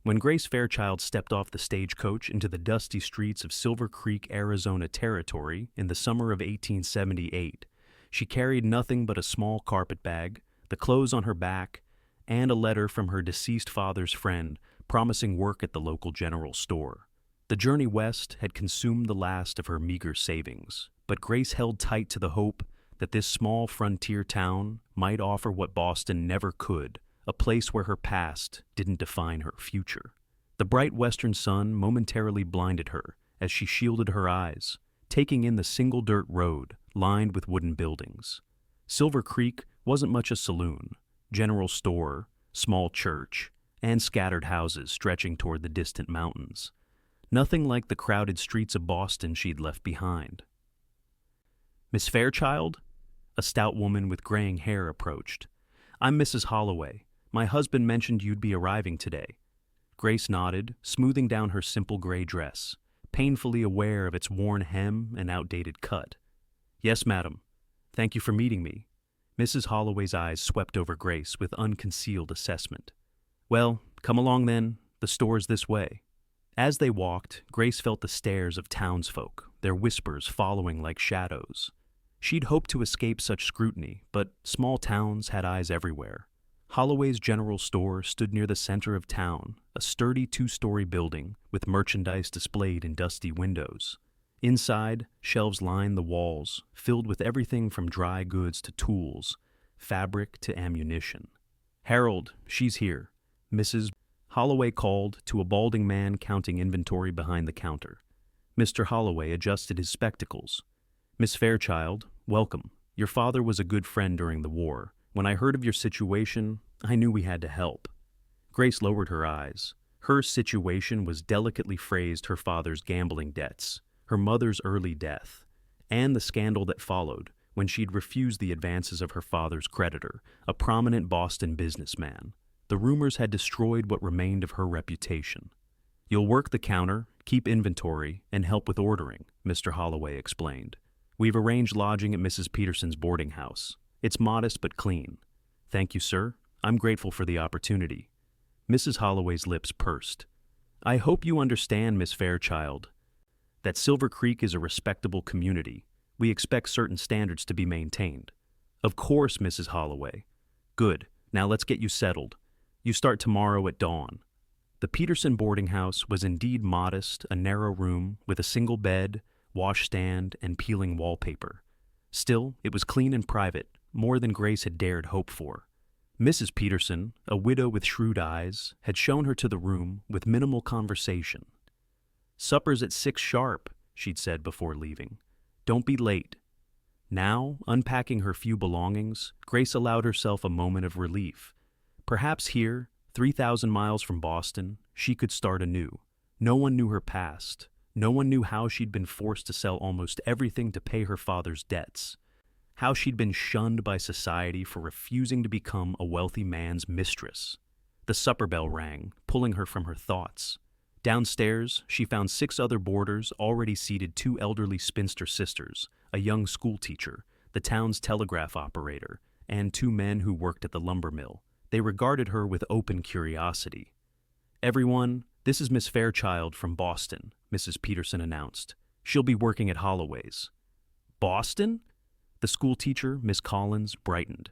When Grace Fairchild stepped off the stagecoach into the dusty streets of Silver Creek, Arizona Territory in the summer of 1878, she carried nothing but a small carpet bag, the clothes on her back, and a letter from her deceased father's friend promising work at the local general store. The journey west had consumed the last of her meager savings, but Grace held tight to the hope that this small frontier town might offer what Boston never could, a place where her past didn't define her future. The bright western sun momentarily blinded her as she shielded her eyes, taking in the single dirt road lined with wooden buildings. Silver Creek wasn't much a saloon, general store, small church, and scattered houses stretching toward the distant mountains. Nothing like the crowded streets of Boston she'd left behind. "Miss Fairchild?" A stout woman with graying hair approached. "I'm Mrs. Holloway. My husband mentioned you'd be arriving today." Grace nodded, smoothing down her simple gray dress, painfully aware of its worn hem and outdated cut. "Yes, madam. Thank you for meeting me." Mrs. Holloway's eyes swept over Grace with unconcealed assessment. "Well, come along then. The store's this way." As they walked, Grace felt the stares of townsfolk, their whispers following like shadows. She'd hoped to escape such scrutiny, but small towns had eyes everywhere. Holloway's general store stood near the center of town, a sturdy two-story building with merchandise displayed in dusty windows. Inside, shelves lined the walls, filled with everything from dry goods to tools, fabric to ammunition. "Harold, she's here," Mrs. Holloway called to a balding man counting inventory behind the counter. Mr. Holloway adjusted his spectacles. "Miss Fairchild, welcome. Your father was a good friend during the war. When I heard of your situation, I knew we had to help." Grace lowered her eyes. Her situation was delicately phrased her father's gambling debts, her mother's early death, and the scandal that followed when she'd refused the advances of her father's creditor, a prominent Boston businessman. The rumors had destroyed what remained of her reputation. "You'll work the counter, keep inventory, and help with ordering," Mr. Holloway explained. "We've arranged lodging at Mrs. Peterson's boarding house. It's modest but clean." "Thank you, sir. I'm grateful for the opportunity." Mrs. Holloway's lips pursed. "I hope you understand, Miss Fairchild, that Silver Creek is a respectable community. We expect certain standards to be maintained." "Of course, Mrs. Holloway." "Good. Now let's get you settled. You start tomorrow at dawn." The Peterson boarding house was indeed modest, a narrow room with a single bed, washstand, and peeling wallpaper. Still, it was clean and private, more than Grace had dared hope for. Mrs. Peterson, a widow with shrewd eyes, had shown her to the room with minimal conversation. "Supper's at 6 sharp," she'd said before leaving. "Don't be late." Now, unpacking her few belongings, Grace allowed herself a moment of relief. Perhaps here, 3,000 miles from Boston, she could start anew. No one knew her past. No one knew how she'd been forced to sell almost everything to pay her father's debts. How she'd been shunned by society for refusing to become a wealthy man's mistress. The supper bell rang, pulling her from her thoughts. Downstairs, she found 6 other boarders already seated: 2 elderly spinster sisters, a young schoolteacher, the town's telegraph operator, and 2 men who worked at the lumber mill. They regarded her with open curiosity. "Everyone, this is Miss Fairchild from Boston," Mrs. Peterson announced. "She'll be working at Holloway's." "Boston?" The schoolteacher, Miss Collins, brightened.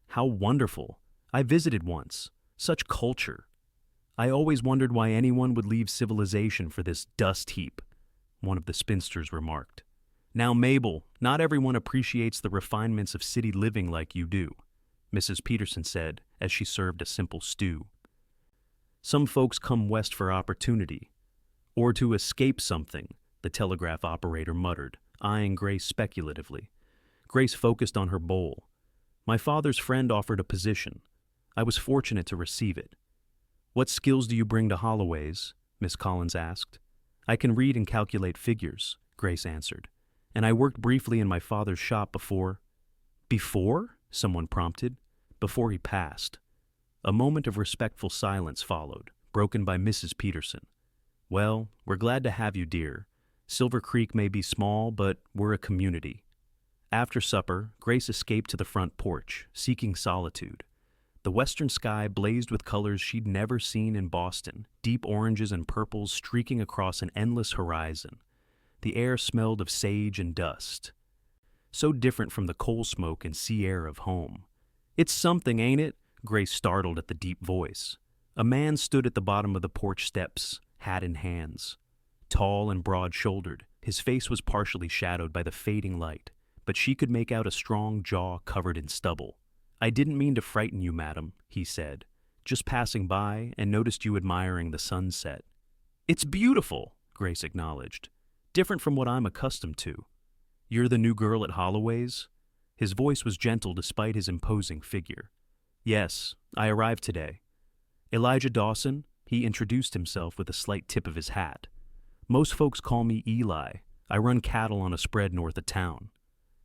"How wonderful. I visited once. Such culture. I always wondered why anyone would leave civilization for this dust heap," one of the spinsters remarked. "Now, Mabel, not everyone appreciates the refinements of city living like you do," Mrs. Peterson said as she served a simple stew. "Some folks come west for opportunity, or to escape something," the telegraph operator muttered, eyeing Grace speculatively. Grace focused on her bowl. "My father's friend offered a position. I was fortunate to receive it." "What skills do you bring to Holloway's?" Miss Collins asked. "I can read and calculate figures," Grace answered. "And I worked briefly in my father's shop before—" "Before?" someone prompted. "Before he passed." A moment of respectful silence followed, broken by Mrs. Peterson. "Well, we're glad to have you, dear. Silver Creek may be small, but we're a community." After supper, Grace escaped to the front porch, seeking solitude. The western sky blazed with colors she'd never seen in Boston, deep oranges and purples streaking across an endless horizon. The air smelled of sage and dust, so different from the coal smoke and sea air of home. "It's something, ain't it?" Grace startled at the deep voice. A man stood at the bottom of the porch steps, hat in hands. Tall and broad-shouldered, his face was partially shadowed by the fading light, but she could make out a strong jaw covered in stubble. "I didn't mean to frighten you, madam," he said. "Just passing by and noticed you admiring the sunset." "It's beautiful," Grace acknowledged. "Different from what I'm accustomed to." "You're the new girl at Holloway's?" His voice was gentle despite his imposing figure. "Yes, I arrived today." "Elijah Dawson," he introduced himself with a slight tip of his hat. "Most folks call me Eli. I run cattle on a spread north of town."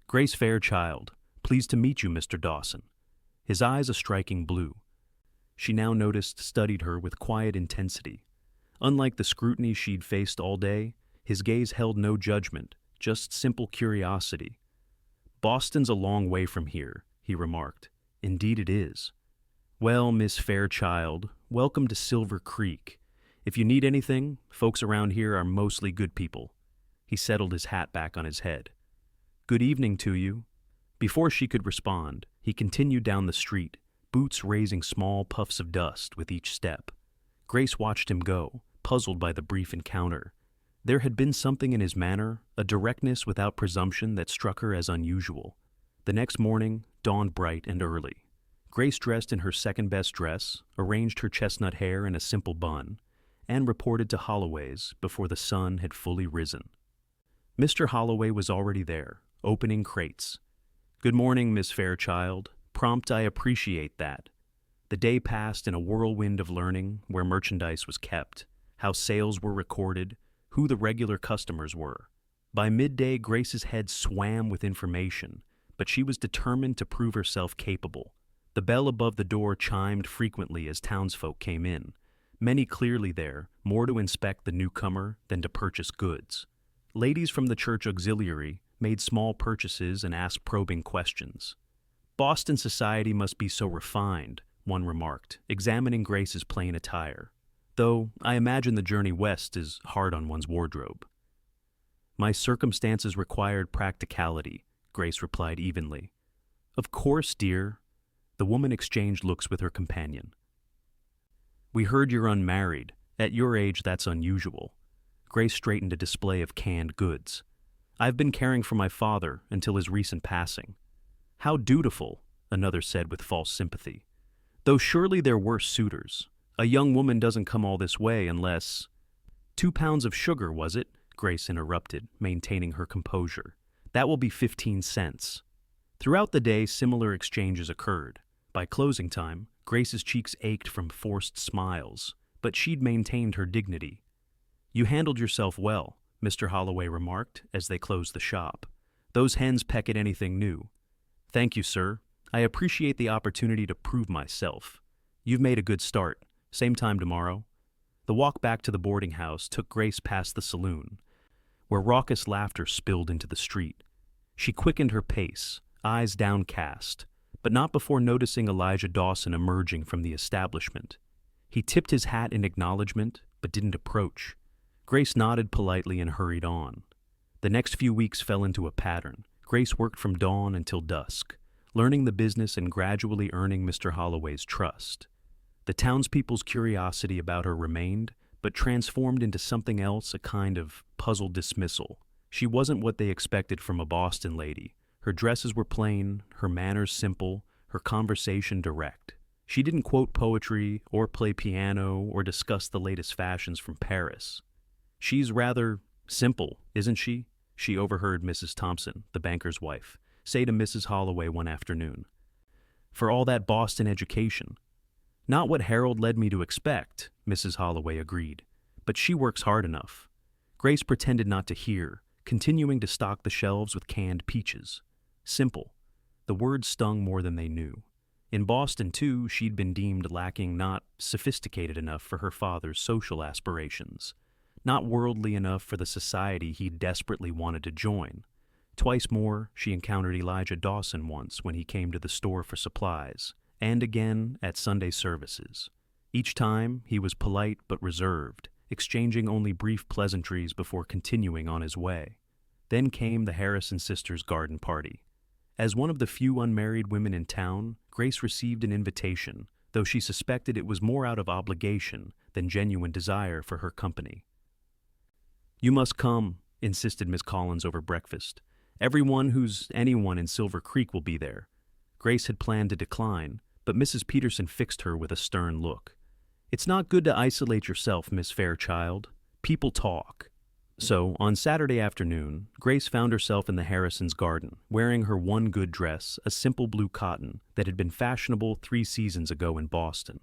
"Grace Fairchild. Pleased to meet you, Mr. Dawson." His eyes a striking blue. She now noticed studied her with quiet intensity. Unlike the scrutiny she'd faced all day, his gaze held no judgment, just simple curiosity. "Boston's a long way from here," he remarked. "Indeed it is." "Well, Miss Fairchild, welcome to Silver Creek. If you need anything, folks around here are mostly good people." He settled his hat back on his head. "Good evening to you." Before she could respond, he continued down the street, boots raising small puffs of dust with each step. Grace watched him go, puzzled by the brief encounter. There had been something in his manner, a directness without presumption that struck her as unusual. The next morning dawned bright and early. Grace dressed in her second-best dress, arranged her chestnut hair in a simple bun, and reported to Holloway's before the sun had fully risen. Mr. Holloway was already there, opening crates. "Good morning, Miss Fairchild. Prompt, I appreciate that." The day passed in a whirlwind of learning where merchandise was kept, how sales were recorded, who the regular customers were. By midday, Grace's head swam with information, but she was determined to prove herself capable. The bell above the door chimed frequently as townsfolk came in, many clearly there, more to inspect the newcomer than to purchase goods. Ladies from the church auxiliary made small purchases and asked probing questions. "Boston society must be so refined," one remarked, examining Grace's plain attire. "Though I imagine the journey west is hard on one's wardrobe." "My circumstances required practicality," Grace replied evenly. "Of course, dear." The woman exchanged looks with her companion. "We heard you're unmarried. At your age, that's unusual." Grace straightened a display of canned goods. "I've been caring for my father until his recent passing." "How dutiful," another said with false sympathy. "Though surely there were suitors. A young woman doesn't come all this way unless—" "2 pounds of sugar, was it?" Grace interrupted, maintaining her composure. "That will be 15 cents. Throughout the day, similar exchanges occurred. By closing time, Grace's cheeks ached from forced smiles, but she'd maintained her dignity. "You handled yourself well," Mr. Holloway remarked as they closed the shop. "Those hens peck at anything new." "Thank you, sir. I appreciate the opportunity to prove myself. You've made a good start. Same time tomorrow." The walk back to the boarding house took Grace past the saloon, where raucous laughter spilled into the street. She quickened her pace, eyes downcast, but not before noticing Elijah Dawson emerging from the establishment. He tipped his hat in acknowledgement, but didn't approach. Grace nodded politely and hurried on. The next few weeks fell into a pattern. Grace worked from dawn until dusk, learning the business and gradually earning Mr. Holloway's trust. The townspeople's curiosity about her remained, but transformed into something else, a kind of puzzled dismissal. She wasn't what they expected from a Boston lady. Her dresses were plain, her manners simple, her conversation direct. She didn't quote poetry or play piano or discuss the latest fashions from Paris. "She's rather simple, isn't she?" she overheard Mrs. Thompson, the banker's wife, say to Mrs. Holloway one afternoon. "For all that Boston education." "Not what Harold led me to expect," Mrs. Holloway agreed, "but she works hard enough." Grace pretended not to hear, continuing to stock the shelves with canned peaches. Simple. The word stung more than they knew. In Boston, too, she'd been deemed lacking, not sophisticated enough for her father's social aspirations, not worldly enough for the society he desperately wanted to join. Twice more, she encountered Elijah Dawson once when he came to the store for supplies, and again at Sunday services. Each time, he was polite but reserved, exchanging only brief pleasantries before continuing on his way. Then came the Harrison sisters' garden party. As one of the few unmarried women in town, Grace received an invitation, though she suspected it was more out of obligation than genuine desire for her company. "You must come," insisted Miss Collins over breakfast. "Everyone who's anyone in Silver Creek will be there." Grace had planned to decline, but Mrs. Peterson fixed her with a stern look. "It's not good to isolate yourself, Miss Fairchild. People talk." So, on Saturday afternoon, Grace found herself in the Harrisons' garden, wearing her one good dress, a simple blue cotton that had been fashionable 3 seasons ago in Boston.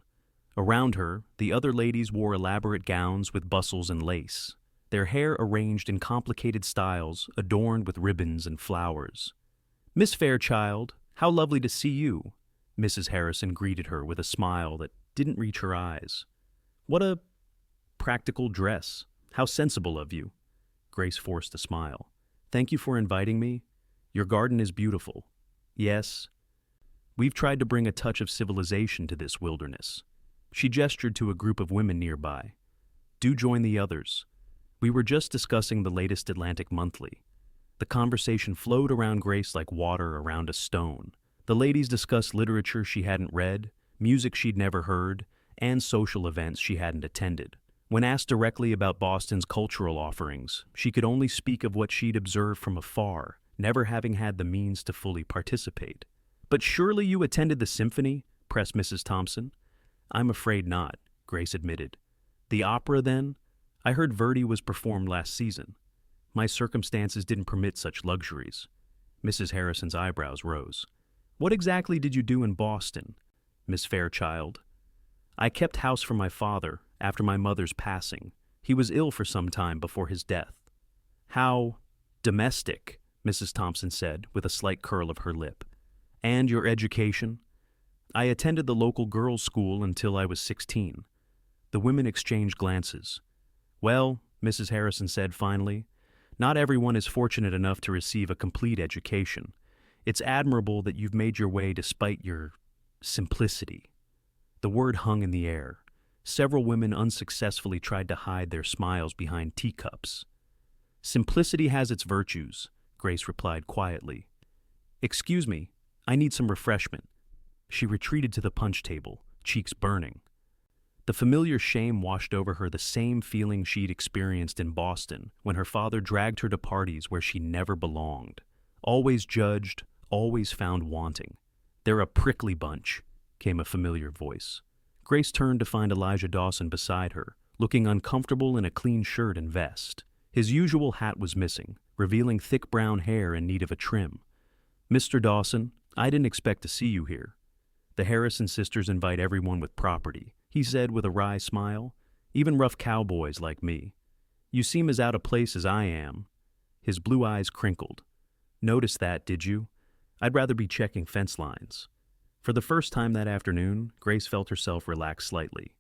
Around her, the other ladies wore elaborate gowns with bustles and lace, their hair arranged in complicated styles adorned with ribbons and flowers. "Miss Fairchild, how lovely to see you," Mrs. Harrison greeted her with a smile that didn't reach her eyes. "What a practical dress. How sensible of you." Grace forced a smile. "Thank you for inviting me. Your garden is beautiful. Yes, we've tried to bring a touch of civilization to this wilderness." She gestured to a group of women nearby. "Do join the others. We were just discussing the latest Atlantic Monthly." The conversation flowed around Grace like water around a stone. The ladies discussed literature she hadn't read, music she'd never heard, and social events she hadn't attended. When asked directly about Boston's cultural offerings, she could only speak of what she'd observed from afar, never having had the means to fully participate. "But surely you attended the symphony?" pressed Mrs. Thompson. "I'm afraid not," Grace admitted. "The opera, then? I heard Verdi was performed last season. My circumstances didn't permit such luxuries." Mrs. Harrison's eyebrows rose. "What exactly did you do in Boston, Miss Fairchild?" "I kept house for my father after my mother's passing. He was ill for some time before his death." "How domestic," Mrs. Thompson said, with a slight curl of her lip. "And your education?" "I attended the local girls' school until I was 16. The women exchanged glances. "Well," Mrs. Harrison said finally, "not everyone is fortunate enough to receive a complete education. It's admirable that you've made your way despite your simplicity." The word hung in the air. Several women unsuccessfully tried to hide their smiles behind teacups. "Simplicity has its virtues," Grace replied quietly. "Excuse me, I need some refreshment." She retreated to the punch table, cheeks burning. The familiar shame washed over her, the same feeling she'd experienced in Boston when her father dragged her to parties where she never belonged. Always judged, always found wanting. "They're a prickly bunch," came a familiar voice. Grace turned to find Elijah Dawson beside her, looking uncomfortable in a clean shirt and vest. His usual hat was missing, revealing thick brown hair in need of a trim. "Mr. Dawson, I didn't expect to see you here. The Harrison sisters invite everyone with property," he said with a wry smile, "even rough cowboys like me. You seem as out of place as I am." His blue eyes crinkled. "Notice that, did you? I'd rather be checking fence lines." For the first time that afternoon, Grace felt herself relax slightly.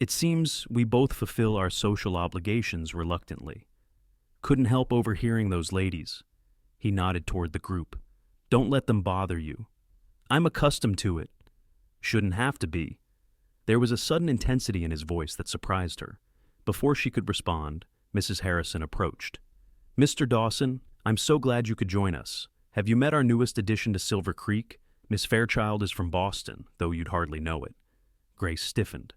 "It seems we both fulfill our social obligations reluctantly. Couldn't help overhearing those ladies." He nodded toward the group. "Don't let them bother you." "I'm accustomed to it." "Shouldn't have to be." There was a sudden intensity in his voice that surprised her. Before she could respond, Mrs. Harrison approached. "Mr. Dawson, I'm so glad you could join us. Have you met our newest addition to Silver Creek? Miss Fairchild is from Boston, though you'd hardly know it." Grace stiffened.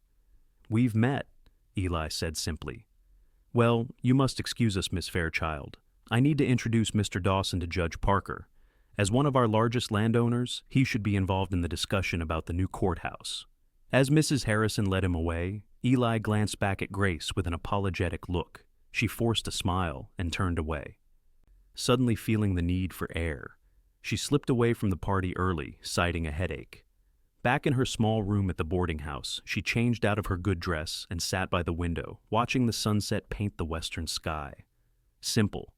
"We've met," Eli said simply. "Well, you must excuse us, Miss Fairchild. I need to introduce Mr. Dawson to Judge Parker. As one of our largest landowners, he should be involved in the discussion about the new courthouse." As Mrs. Harrison led him away, Eli glanced back at Grace with an apologetic look. She forced a smile and turned away. Suddenly feeling the need for air, she slipped away from the party early, citing a headache. Back in her small room at the boarding house, she changed out of her good dress and sat by the window, watching the sunset paint the western sky. Simple.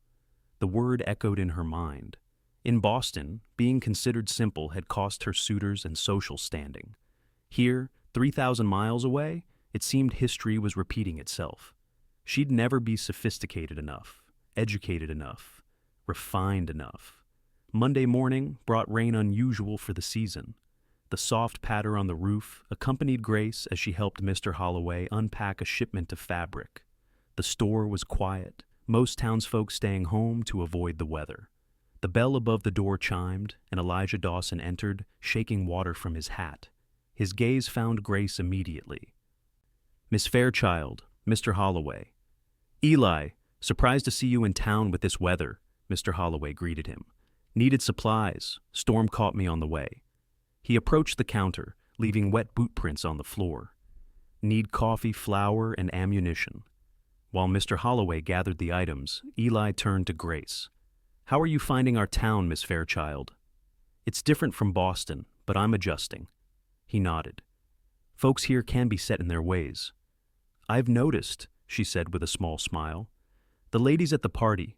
The word echoed in her mind. In Boston, being considered simple had cost her suitors and social standing. Here, 3,000 miles away, it seemed history was repeating itself. She'd never be sophisticated enough, educated enough, refined enough. Monday morning brought rain unusual for the season. the soft patter on the roof, accompanied Grace as she helped Mr. Holloway unpack a shipment of fabric. The store was quiet, most townsfolk staying home to avoid the weather. The bell above the door chimed, and Elijah Dawson entered, shaking water from his hat. His gaze found Grace immediately. "Miss Fairchild, Mr. Holloway." "Eli, surprised to see you in town with this weather," Mr. Holloway greeted him. "Needed supplies. Storm caught me on the way." He approached the counter, leaving wet boot prints on the floor. "Need coffee, flour, and ammunition." While Mr. Holloway gathered the items, Eli turned to Grace. "How are you finding our town, Miss Fairchild?" "It's different from Boston, but I'm adjusting." He nodded. "Folks here can be set in their ways." "I've noticed," she said with a small smile. "The ladies at the party—"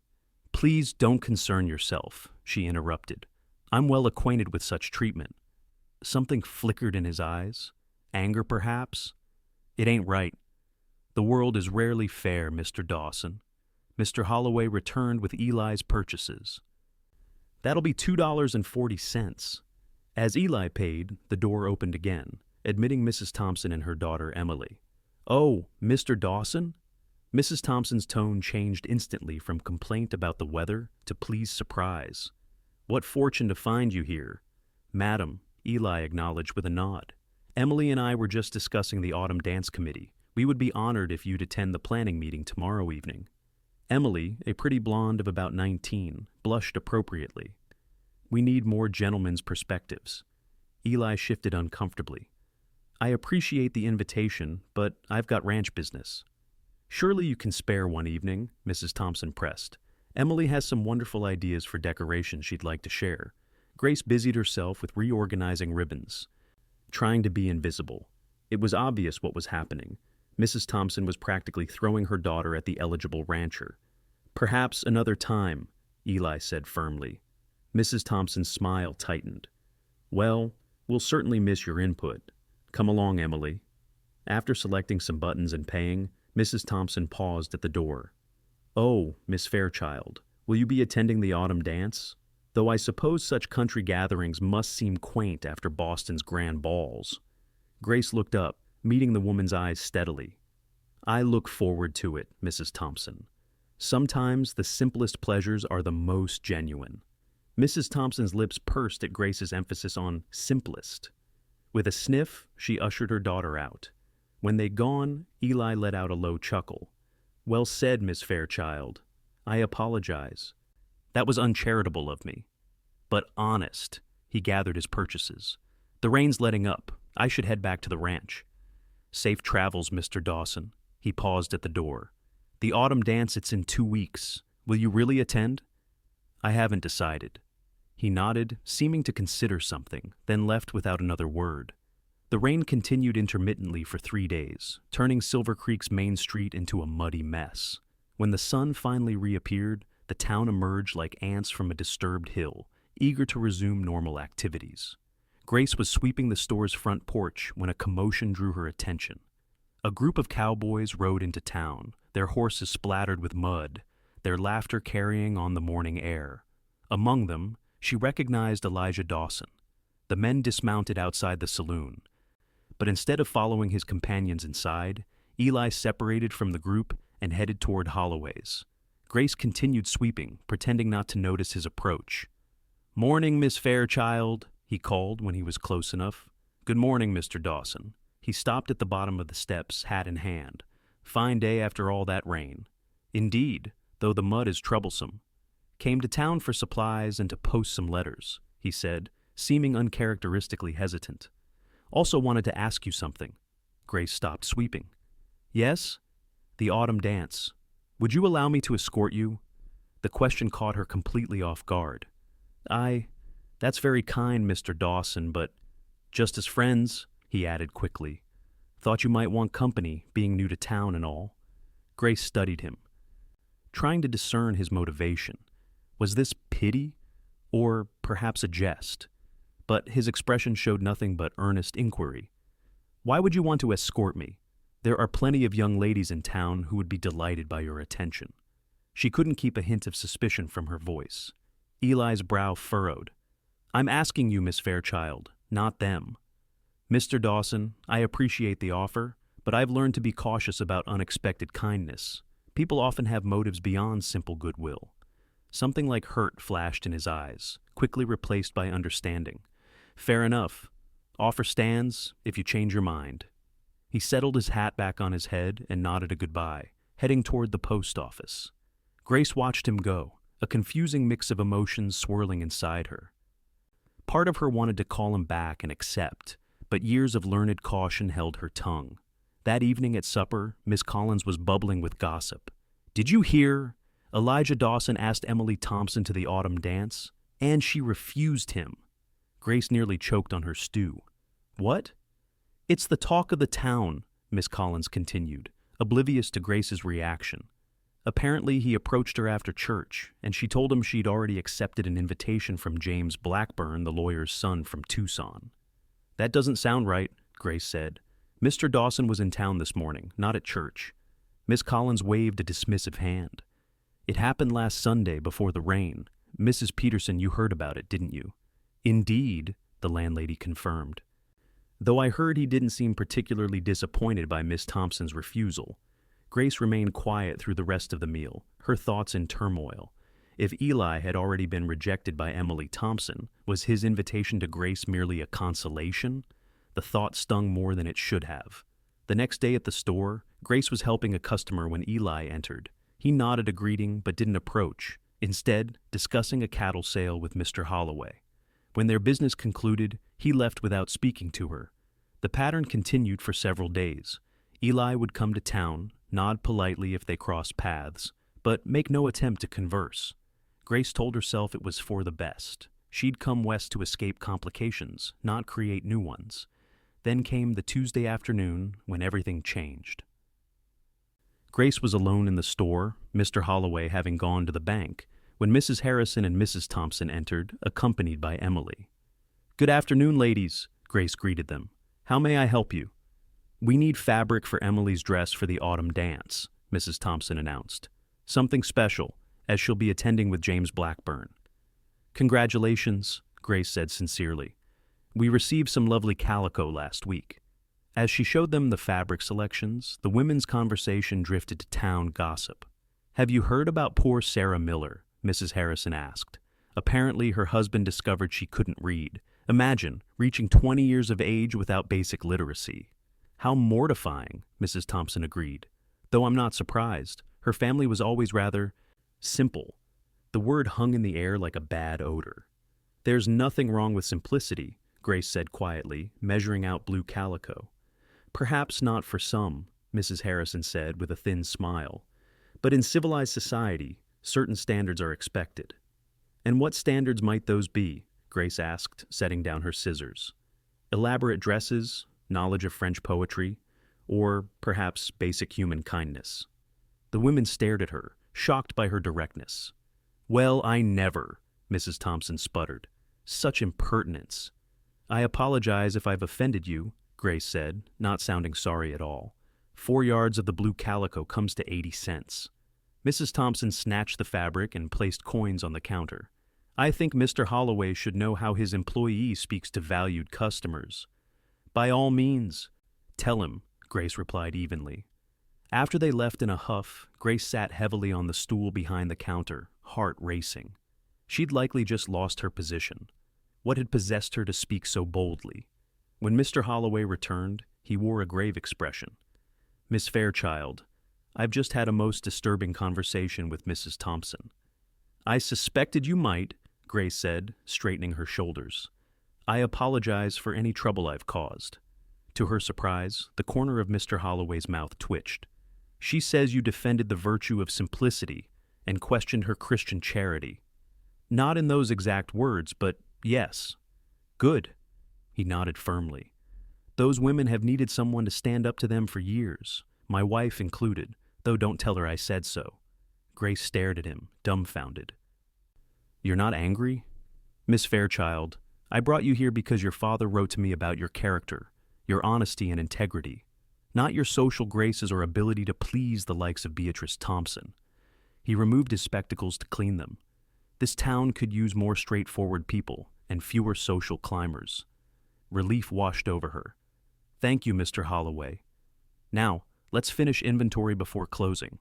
"Please don't concern yourself," she interrupted. "I'm well acquainted with such treatment." Something flickered in his eyes. Anger, perhaps? "It ain't right. The world is rarely fair, Mr. Dawson." Mr. Holloway returned with Eli's purchases. "That'll be $2.40. As Eli paid, the door opened again, admitting Mrs. Thompson and her daughter Emily. "Oh, Mr. Dawson?" Mrs. Thompson's tone changed instantly from complaint about the weather to pleased surprise. "What fortune to find you here." "Madam," Eli acknowledged with a nod. "Emily and I were just discussing the autumn dance committee. We would be honored if you'd attend the planning meeting tomorrow evening." Emily, a pretty blonde of about 19, blushed appropriately. "We need more gentlemen's perspectives." Eli shifted uncomfortably. "I appreciate the invitation, but I've got ranch business." "Surely you can spare one evening," Mrs. Thompson pressed. "Emily has some wonderful ideas for decoration she'd like to share." Grace busied herself with reorganizing ribbons, trying to be invisible. It was obvious what was happening. Mrs. Thompson was practically throwing her daughter at the eligible rancher. "Perhaps another time," Eli said firmly. Mrs. Thompson's smile tightened. "Well, we'll certainly miss your input. Come along, Emily." After selecting some buttons and paying, Mrs. Thompson paused at the door. "Oh, Miss Fairchild, will you be attending the autumn dance? Though I suppose such country gatherings must seem quaint after Boston's grand balls." Grace looked up, meeting the woman's eyes steadily. "I look forward to it, Mrs. Thompson. Sometimes the simplest pleasures are the most genuine." Mrs. Thompson's lips pursed at Grace's emphasis on simplest. With a sniff, she ushered her daughter out. When they'd gone, Eli let out a low chuckle. "Well said, Miss Fairchild. I apologize. That was uncharitable of me. But honest." He gathered his purchases. "The rain's letting up. I should head back to the ranch." "Safe travels, Mr. Dawson." He paused at the door. "The autumn dance, it's in 2 weeks. Will you really attend?" "I haven't decided." He nodded, seeming to consider something, then left without another word. The rain continued intermittently for 3 days, turning Silver Creek's main street into a muddy mess. When the sun finally reappeared, the town emerged like ants from a disturbed hill, eager to resume normal activities. Grace was sweeping the store's front porch when a commotion drew her attention. A group of cowboys rode into town, their horses splattered with mud, their laughter carrying on the morning air. Among them, she recognized Elijah Dawson. The men dismounted outside the saloon. But instead of following his companions inside, Eli separated from the group and headed toward Holloway's. Grace continued sweeping, pretending not to notice his approach. "Morning, Miss Fairchild," he called when he was close enough. "Good morning, Mr. Dawson." He stopped at the bottom of the steps, hat in hand. "Fine day after all that rain." "Indeed, though the mud is troublesome." "Came to town for supplies and to post some letters," he said, seeming uncharacteristically hesitant. "Also wanted to ask you something." Grace stopped sweeping. "Yes?" "The autumn dance. Would you allow me to escort you?" The question caught her completely off guard. That's very kind, Mr. Dawson, but just as friends," he added quickly. "Thought you might want company, being new to town and all." Grace studied him, trying to discern his motivation. Was this pity, or perhaps a jest? But his expression showed nothing but earnest inquiry. "Why would you want to escort me? There are plenty of young ladies in town who would be delighted by your attention." She couldn't keep a hint of suspicion from her voice. Eli's brow furrowed. "I'm asking you, Miss Fairchild, not them." Mr. Dawson, I appreciate the offer, but I've learned to be cautious about unexpected kindness. People often have motives beyond simple goodwill. Something like hurt flashed in his eyes, quickly replaced by understanding. Fair enough. Offer stands if you change your mind. He settled his hat back on his head and nodded a goodbye, heading toward the post office. Grace watched him go, a confusing mix of emotions swirling inside her. Part of her wanted to call him back and accept, but years of learned caution held her tongue. That evening at supper, Miss Collins was bubbling with gossip. "Did you hear? Elijah Dawson asked Emily Thompson to the autumn dance, and she refused him." Grace nearly choked on her stew. "What?" "It's the talk of the town," Miss Collins continued, oblivious to Grace's reaction. "Apparently he approached her after church, and she told him she'd already accepted an invitation from James Blackburn, the lawyer's son from Tucson." "That doesn't sound right," Grace said. "Mr. Dawson was in town this morning, not at church." Miss Collins waved a dismissive hand. "It happened last Sunday before the rain. Mrs. Peterson, you heard about it, didn't you?" "Indeed," the landlady confirmed. Though I heard he didn't seem particularly disappointed by Miss Thompson's refusal. Grace remained quiet through the rest of the meal, her thoughts in turmoil. If Eli had already been rejected by Emily Thompson, was his invitation to Grace merely a consolation? The thought stung more than it should have. The next day at the store, Grace was helping a customer when Eli entered. He nodded a greeting but didn't approach, instead discussing a cattle sale with Mr. Holloway. When their business concluded, he left without speaking to her. The pattern continued for several days. Eli would come to town, nod politely if they crossed paths, but make no attempt to converse. Grace told herself it was for the best. She'd come west to escape complications, not create new ones. Then came the Tuesday afternoon when everything changed. Grace was alone in the store, Mr. Holloway having gone to the bank, when Mrs. Harrison and Mrs. Thompson entered, accompanied by Emily. "Good afternoon, ladies," Grace greeted them. "How may I help you?" "We need fabric for Emily's dress for the autumn dance," Mrs. Thompson announced. "Something special, as she'll be attending with James Blackburn." "Congratulations," Grace said sincerely. "We received some lovely calico last week." As she showed them the fabric selections, the women's conversation drifted to town gossip. "Have you heard about poor Sarah Miller?" Mrs. Harrison asked. "Apparently her husband discovered she couldn't read. Imagine, reaching 20 years of age without basic literacy." "How mortifying," Mrs. Thompson agreed. "Though I'm not surprised. Her family was always rather simple." The word hung in the air like a bad odor. "There's nothing wrong with simplicity," Grace said quietly, measuring out blue calico. "Perhaps not for some," Mrs. Harrison said with a thin smile. "But in civilized society, certain standards are expected." "And what standards might those be?" Grace asked, setting down her scissors. "Elaborate dresses, knowledge of French poetry, or perhaps basic human kindness." The women stared at her, shocked by her directness. "Well, I never," Mrs. Thompson sputtered. "Such impertinence." "I apologize if I've offended you," Grace said, not sounding sorry at all. 4 yards of the blue calico comes to 80 cents. Mrs. Thompson snatched the fabric and placed coins on the counter. "I think Mr. Holloway should know how his employee speaks to valued customers." "By all means." "Tell him," Grace replied evenly. After they left in a huff, Grace sat heavily on the stool behind the counter, heart racing. She'd likely just lost her position. What had possessed her to speak so boldly? When Mr. Holloway returned, he wore a grave expression. "Miss Fairchild, I've just had a most disturbing conversation with Mrs. Thompson." "I suspected you might," Grace said, straightening her shoulders. "I apologize for any trouble I've caused." To her surprise, the corner of Mr. Holloway's mouth twitched. "She says you defended the virtue of simplicity and questioned her Christian charity." "Not in those exact words, but yes." "Good." He nodded firmly. "Those women have needed someone to stand up to them for years, my wife included, though don't tell her I said so." Grace stared at him, dumbfounded. "You're not angry?" "Miss Fairchild, I brought you here because your father wrote to me about your character, your honesty and integrity, not your social graces or ability to please the likes of Beatrice Thompson." He removed his spectacles to clean them. "This town could use more straightforward people and fewer social climbers." Relief washed over her. "Thank you, Mr. Holloway. Now, let's finish inventory before closing."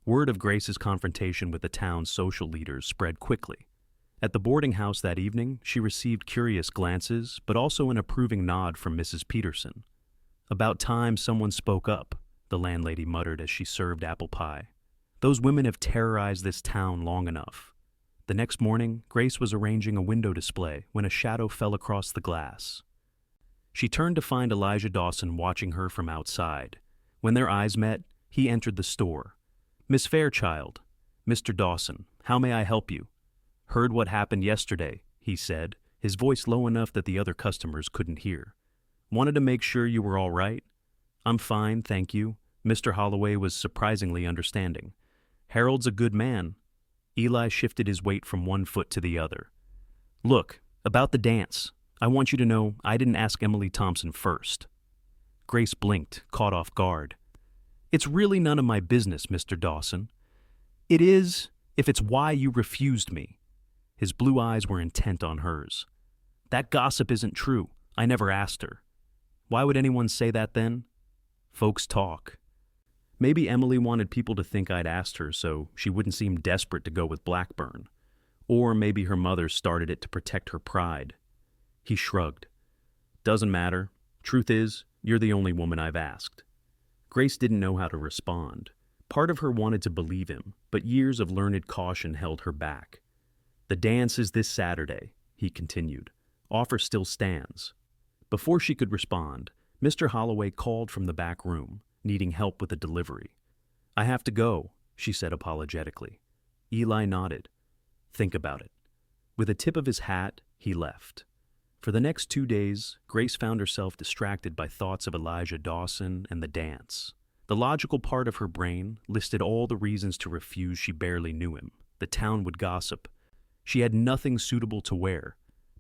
Word of Grace's confrontation with the town's social leaders spread quickly. At the boarding house that evening, she received curious glances, but also an approving nod from Mrs. Peterson. "About time someone spoke up," the landlady muttered as she served apple pie. "Those women have terrorized this town long enough." The next morning, Grace was arranging a window display when a shadow fell across the glass. She turned to find Elijah Dawson watching her from outside. When their eyes met, he entered the store. "Miss Fairchild, Mr. Dawson, how may I help you?" "Heard what happened yesterday," he said, his voice low enough that the other customers couldn't hear. "Wanted to make sure you were all right." "I'm fine, thank you." Mr. Holloway was surprisingly understanding. "Harold's a good man." Eli shifted his weight from one foot to the other. "Look, about the dance. I want you to know I didn't ask Emily Thompson first." Grace blinked, caught off guard. "It's really none of my business, Mr. Dawson." "It is, if it's why you refused me." His blue eyes were intent on hers. "That gossip isn't true. I never asked her." "Why would anyone say that then?" "Folks talk." "Maybe Emily wanted people to think I'd asked her so she wouldn't seem desperate to go with Blackburn. Or maybe her mother started it to protect her pride." He shrugged. "Doesn't matter. Truth is, you're the only woman I've asked." Grace didn't know how to respond. Part of her wanted to believe him, but years of learned caution held her back. "The dance is this Saturday," he continued. "Offer still stands." Before she could respond, Mr. Holloway called from the back room, needing help with a delivery. "I have to go," she said apologetically. Eli nodded. "Think about it." With a tip of his hat, he left. For the next 2 days, Grace found herself distracted by thoughts of Elijah Dawson and the dance. The logical part of her brain listed all the reasons to refuse. She barely knew him. The town would gossip. She had nothing suitable to wear.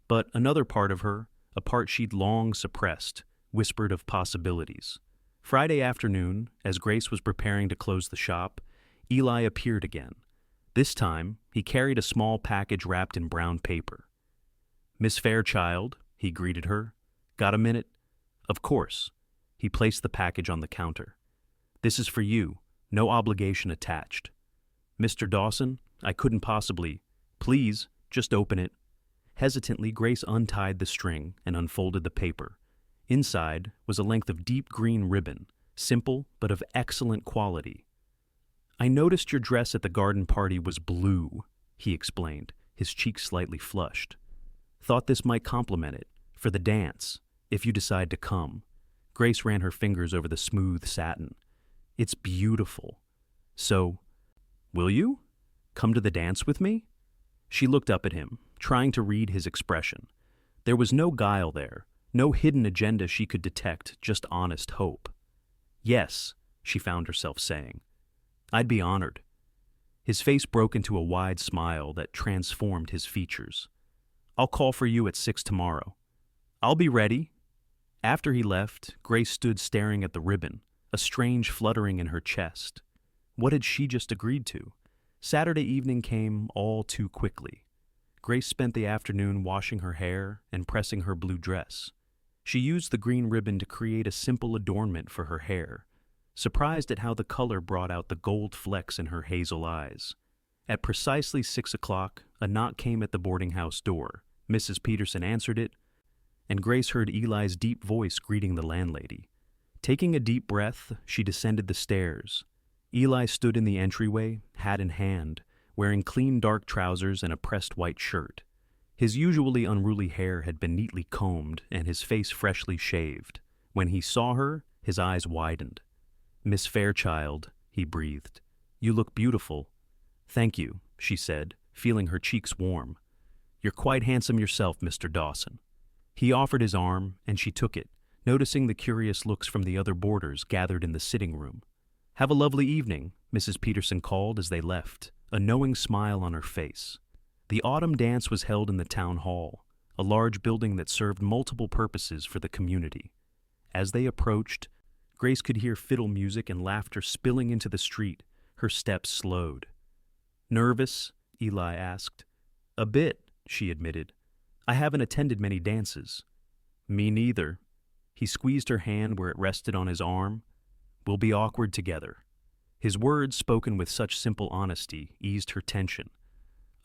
But another part of her, a part she'd long suppressed, whispered of possibilities. Friday afternoon, as Grace was preparing to close the shop, Eli appeared again. This time, he carried a small package wrapped in brown paper. "Miss Fairchild," he greeted her. "Got a minute?" "Of course." He placed the package on the counter. "This is for you. No obligation attached." "Mr. Dawson, I couldn't possibly—" "Please, just open it." Hesitantly, Grace untied the string and unfolded the paper. Inside was a length of deep green ribbon, simple but of excellent quality. "I noticed your dress at the garden party was blue," he explained, his cheeks slightly flushed. "Thought this might complement it, for the dance, if you decide to come." Grace ran her fingers over the smooth satin. "It's beautiful. So, will you? Come to the dance with me?" She looked up at him, trying to read his expression. There was no guile there, no hidden agenda she could detect, just honest hope. "Yes," she found herself saying. "I'd be honored." His face broke into a wide smile that transformed his features. "I'll call for you at 6 tomorrow." "I'll be ready." After he left, Grace stood staring at the ribbon, a strange fluttering in her chest. What had she just agreed to? Saturday evening came all too quickly. Grace spent the afternoon washing her hair and pressing her blue dress. She used the green ribbon to create a simple adornment for her hair, surprised at how the color brought out the gold flecks in her hazel eyes. At precisely 6 o'clock, a knock came at the boarding house door. Mrs. Peterson answered it, and Grace heard Eli's deep voice greeting the landlady. Taking a deep breath, she descended the stairs. Eli stood in the entryway, hat in hand, wearing clean dark trousers and a pressed white shirt. His usually unruly hair had been neatly combed and his face freshly shaved. When he saw her, his eyes widened. "Miss Fairchild," he breathed. "You look beautiful." "Thank you," she said, feeling her cheeks warm. "You're quite handsome yourself, Mr. Dawson." He offered his arm, and she took it, noticing the curious looks from the other boarders gathered in the sitting room. "Have a lovely evening," Mrs. Peterson called as they left, a knowing smile on her face. The autumn dance was held in the town hall, a large building that served multiple purposes for the community. As they approached, Grace could hear fiddle music and laughter spilling into the street. Her steps slowed. "Nervous?" Eli asked. "A bit," she admitted. "I haven't attended many dances." Me neither. He squeezed her hand where it rested on his arm. We'll be awkward together. His words, spoken with such simple honesty, eased her tension.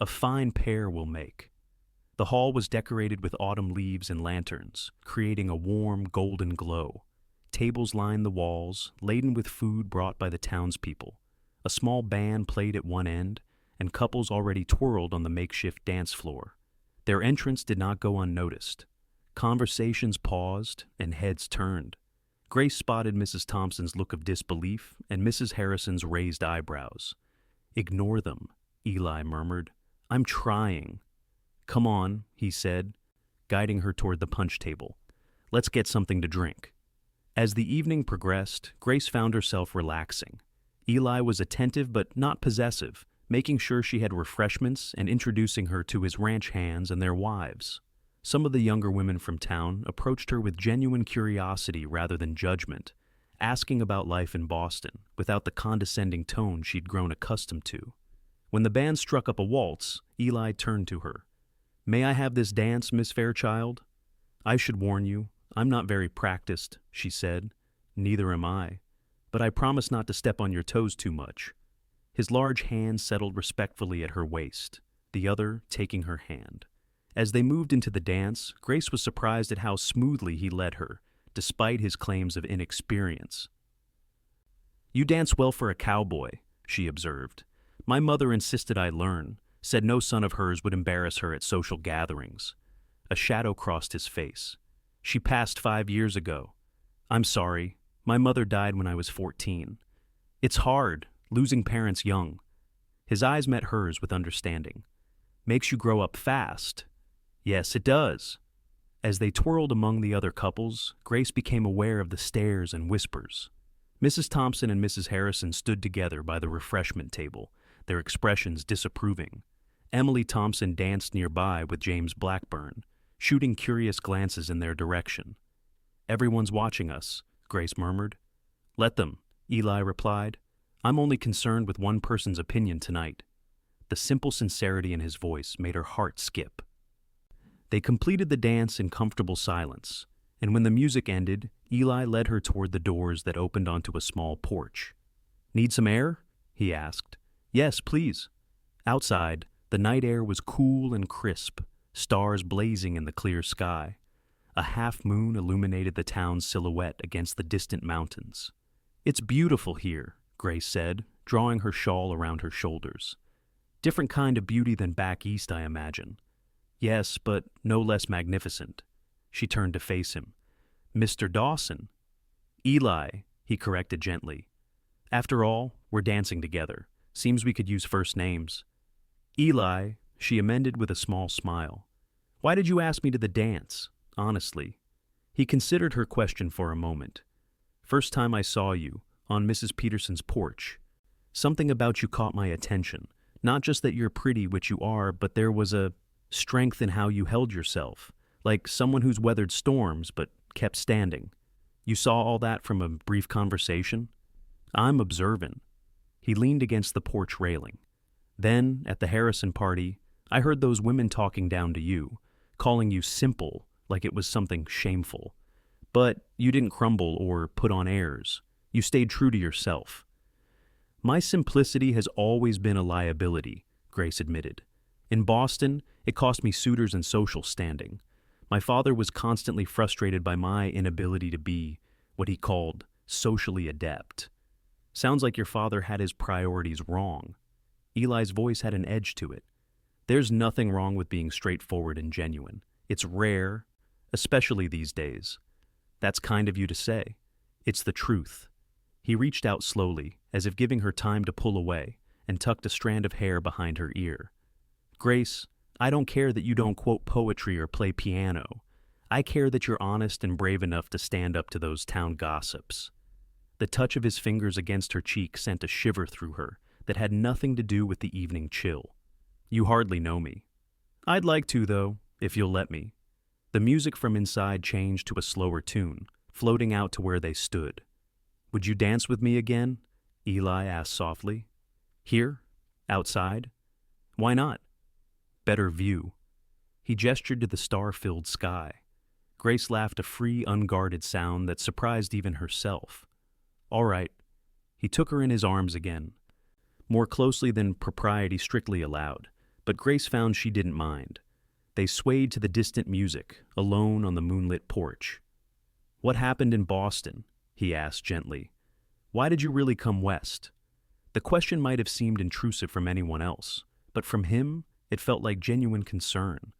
A fine pair we'll make. The hall was decorated with autumn leaves and lanterns, creating a warm, golden glow. Tables lined the walls, laden with food brought by the townspeople. A small band played at one end, and couples already twirled on the makeshift dance floor. Their entrance did not go unnoticed. Conversations paused, and heads turned. Grace spotted Mrs. Thompson's look of disbelief and Mrs. Harrison's raised eyebrows. "Ignore them," Eli murmured. "I'm trying." "Come on," he said, guiding her toward the punch table. "Let's get something to drink." As the evening progressed, Grace found herself relaxing. Eli was attentive but not possessive, making sure she had refreshments and introducing her to his ranch hands and their wives. Some of the younger women from town approached her with genuine curiosity rather than judgment, asking about life in Boston without the condescending tone she'd grown accustomed to. When the band struck up a waltz, Eli turned to her. "May I have this dance, Miss Fairchild?" "I should warn you, I'm not very practiced," she said. "Neither am I, but I promise not to step on your toes too much." His large hand settled respectfully at her waist, the other taking her hand. As they moved into the dance, Grace was surprised at how smoothly he led her, despite his claims of inexperience. "You dance well for a cowboy," she observed. "My mother insisted I learn, said no son of hers would embarrass her at social gatherings." A shadow crossed his face. "She passed 5 years ago. I'm sorry. My mother died when I was 14. It's hard, losing parents young." His eyes met hers with understanding. "Makes you grow up fast." "Yes, it does." As they twirled among the other couples, Grace became aware of the stares and whispers. Mrs. Thompson and Mrs. Harrison stood together by the refreshment table, their expressions disapproving. Emily Thompson danced nearby with James Blackburn, shooting curious glances in their direction. "Everyone's watching us," Grace murmured. "Let them," Eli replied. "I'm only concerned with one person's opinion tonight." The simple sincerity in his voice made her heart skip. They completed the dance in comfortable silence, and when the music ended, Eli led her toward the doors that opened onto a small porch. "Need some air?" he asked. "Yes, please." Outside, the night air was cool and crisp, stars blazing in the clear sky. A half moon illuminated the town's silhouette against the distant mountains. "It's beautiful here," Grace said, drawing her shawl around her shoulders. "Different kind of beauty than back east, I imagine." "Yes, but no less magnificent." She turned to face him. "Mr. Dawson." "Eli," he corrected gently. "After all, we're dancing together. Seems we could use first names." "Eli," she amended with a small smile. "Why did you ask me to the dance, honestly?" He considered her question for a moment. "First time I saw you, on Mrs. Peterson's porch. Something about you caught my attention. Not just that you're pretty, which you are, but there was a strength in how you held yourself, like someone who's weathered storms but kept standing. You saw all that from a brief conversation?" "I'm observant." He leaned against the porch railing. "Then, at the Harrison party, I heard those women talking down to you, calling you simple, like it was something shameful. But you didn't crumble or put on airs. You stayed true to yourself." "My simplicity has always been a liability," Grace admitted. "In Boston, it cost me suitors and social standing. My father was constantly frustrated by my inability to be what he called socially adept." "Sounds like your father had his priorities wrong." Eli's voice had an edge to it. "There's nothing wrong with being straightforward and genuine. It's rare, especially these days." "That's kind of you to say." "It's the truth." He reached out slowly, as if giving her time to pull away, and tucked a strand of hair behind her ear. "Grace, I don't care that you don't quote poetry or play piano. I care that you're honest and brave enough to stand up to those town gossips." The touch of his fingers against her cheek sent a shiver through her that had nothing to do with the evening chill. "You hardly know me." "I'd like to, though, if you'll let me." The music from inside changed to a slower tune, floating out to where they stood. "Would you dance with me again?" Eli asked softly. "Here? Outside?" "Why not?" "Better view." He gestured to the star-filled sky. Grace laughed a free, unguarded sound that surprised even herself. All right. He took her in his arms again, more closely than propriety strictly allowed, but Grace found she didn't mind. They swayed to the distant music, alone on the moonlit porch. "What happened in Boston?" he asked gently. "Why did you really come west?" The question might have seemed intrusive from anyone else, but from him, it felt like genuine concern.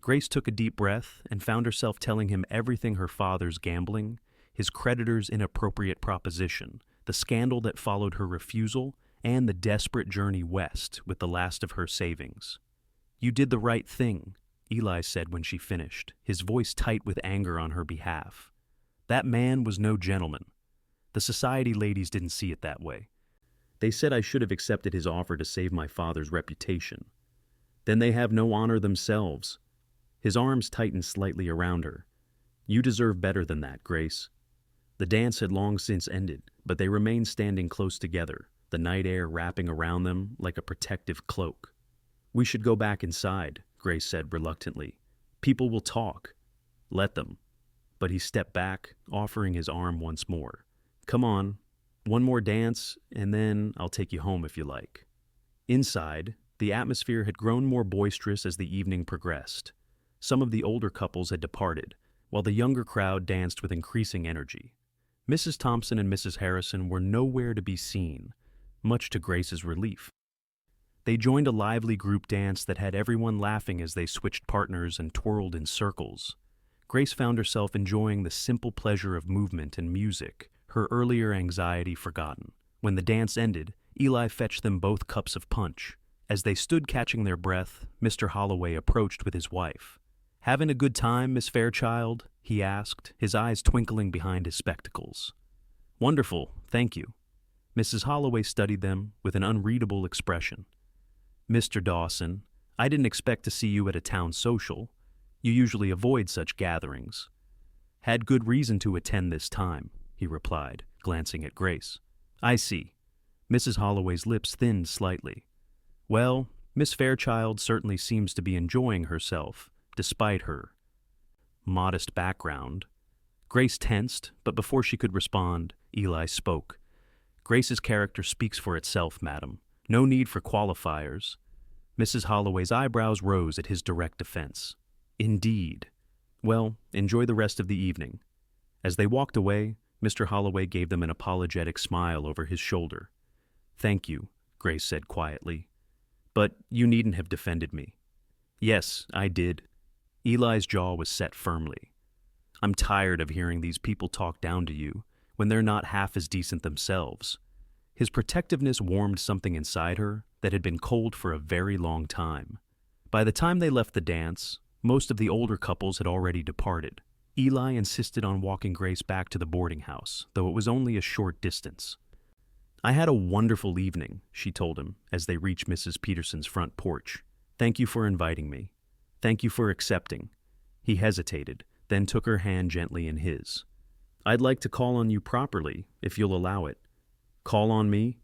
Grace took a deep breath and found herself telling him everything: her father's gambling, his creditor's inappropriate proposition, the scandal that followed her refusal, and the desperate journey west with the last of her savings. "You did the right thing," Eli said when she finished, his voice tight with anger on her behalf. "That man was no gentleman. The society ladies didn't see it that way. They said I should have accepted his offer to save my father's reputation. Then they have no honor themselves." His arms tightened slightly around her. "You deserve better than that, Grace." The dance had long since ended, but they remained standing close together, the night air wrapping around them like a protective cloak. "We should go back inside," Grace said reluctantly. "People will talk." "Let them." But he stepped back, offering his arm once more. "Come on. One more dance, and then I'll take you home if you like." Inside, the atmosphere had grown more boisterous as the evening progressed. Some of the older couples had departed, while the younger crowd danced with increasing energy. Mrs. Thompson and Mrs. Harrison were nowhere to be seen, much to Grace's relief. They joined a lively group dance that had everyone laughing as they switched partners and twirled in circles. Grace found herself enjoying the simple pleasure of movement and music, her earlier anxiety forgotten. When the dance ended, Eli fetched them both cups of punch. As they stood catching their breath, Mr. Holloway approached with his wife. "Having a good time, Miss Fairchild?" he asked, his eyes twinkling behind his spectacles. "Wonderful, thank you." Mrs. Holloway studied them with an unreadable expression. "Mr. Dawson, I didn't expect to see you at a town social. You usually avoid such gatherings." "Had good reason to attend this time," he replied, glancing at Grace. "I see." Mrs. Holloway's lips thinned slightly. "Well, Miss Fairchild certainly seems to be enjoying herself, despite her modest background." Grace tensed, but before she could respond, Eli spoke. "Grace's character speaks for itself, madam. No need for qualifiers." Mrs. Holloway's eyebrows rose at his direct defense. "Indeed. Well, enjoy the rest of the evening." As they walked away, Mr. Holloway gave them an apologetic smile over his shoulder. "Thank you," Grace said quietly. "But you needn't have defended me." "Yes, I did." Eli's jaw was set firmly. "I'm tired of hearing these people talk down to you when they're not half as decent themselves." His protectiveness warmed something inside her that had been cold for a very long time. By the time they left the dance, most of the older couples had already departed. Eli insisted on walking Grace back to the boarding house, though it was only a short distance. "I had a wonderful evening," she told him as they reached Mrs. Peterson's front porch. "Thank you for inviting me. Thank you for accepting." He hesitated, then took her hand gently in his. "I'd like to call on you properly, if you'll allow it." "Call on me?"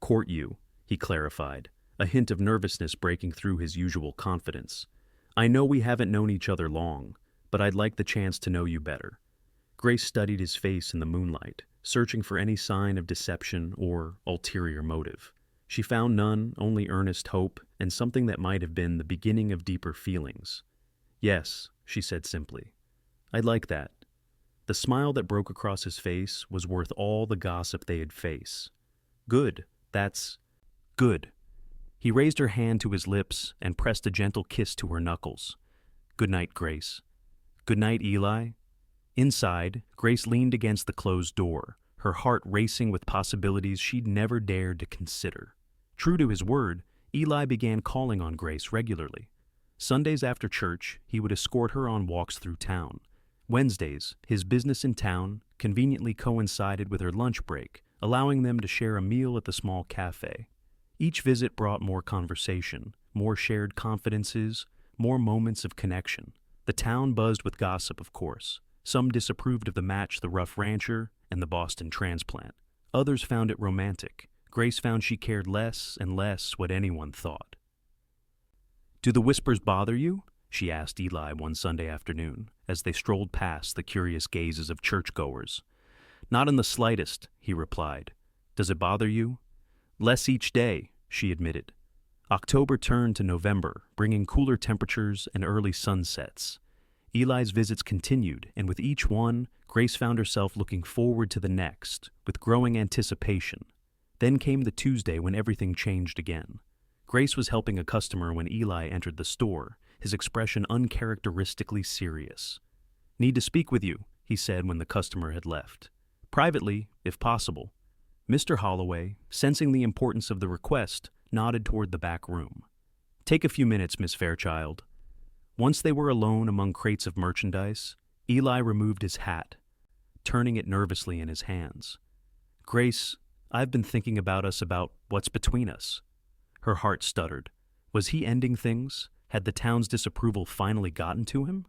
"Court you," he clarified, a hint of nervousness breaking through his usual confidence. "I know we haven't known each other long, but I'd like the chance to know you better." Grace studied his face in the moonlight, searching for any sign of deception or ulterior motive. She found none, only earnest hope and something that might have been the beginning of deeper feelings. "Yes," she said simply. "I'd like that." The smile that broke across his face was worth all the gossip they'd face. "Good, that's good." He raised her hand to his lips and pressed a gentle kiss to her knuckles. "Good night, Grace." "Good night, Eli." Inside, Grace leaned against the closed door, her heart racing with possibilities she'd never dared to consider. True to his word, Eli began calling on Grace regularly. Sundays after church, he would escort her on walks through town. Wednesdays, his business in town conveniently coincided with her lunch break, allowing them to share a meal at the small cafe. Each visit brought more conversation, more shared confidences, more moments of connection. The town buzzed with gossip, of course. Some disapproved of the match the rough rancher and the Boston transplant. Others found it romantic. Grace found she cared less and less what anyone thought. "Do the whispers bother you?" she asked Eli one Sunday afternoon, as they strolled past the curious gazes of churchgoers. Not in the slightest, he replied. Does it bother you? Less each day, she admitted. October turned to November, bringing cooler temperatures and early sunsets. Eli's visits continued, and with each one, Grace found herself looking forward to the next, with growing anticipation. Then came the Tuesday when everything changed again. Grace was helping a customer when Eli entered the store, his expression uncharacteristically serious. Need to speak with you, he said when the customer had left. Privately, if possible. Mr. Holloway, sensing the importance of the request, nodded toward the back room. Take a few minutes, Miss Fairchild. Once they were alone among crates of merchandise, Eli removed his hat, turning it nervously in his hands. Grace, I've been thinking about what's between us. Her heart stuttered. Was he ending things? Had the town's disapproval finally gotten to him?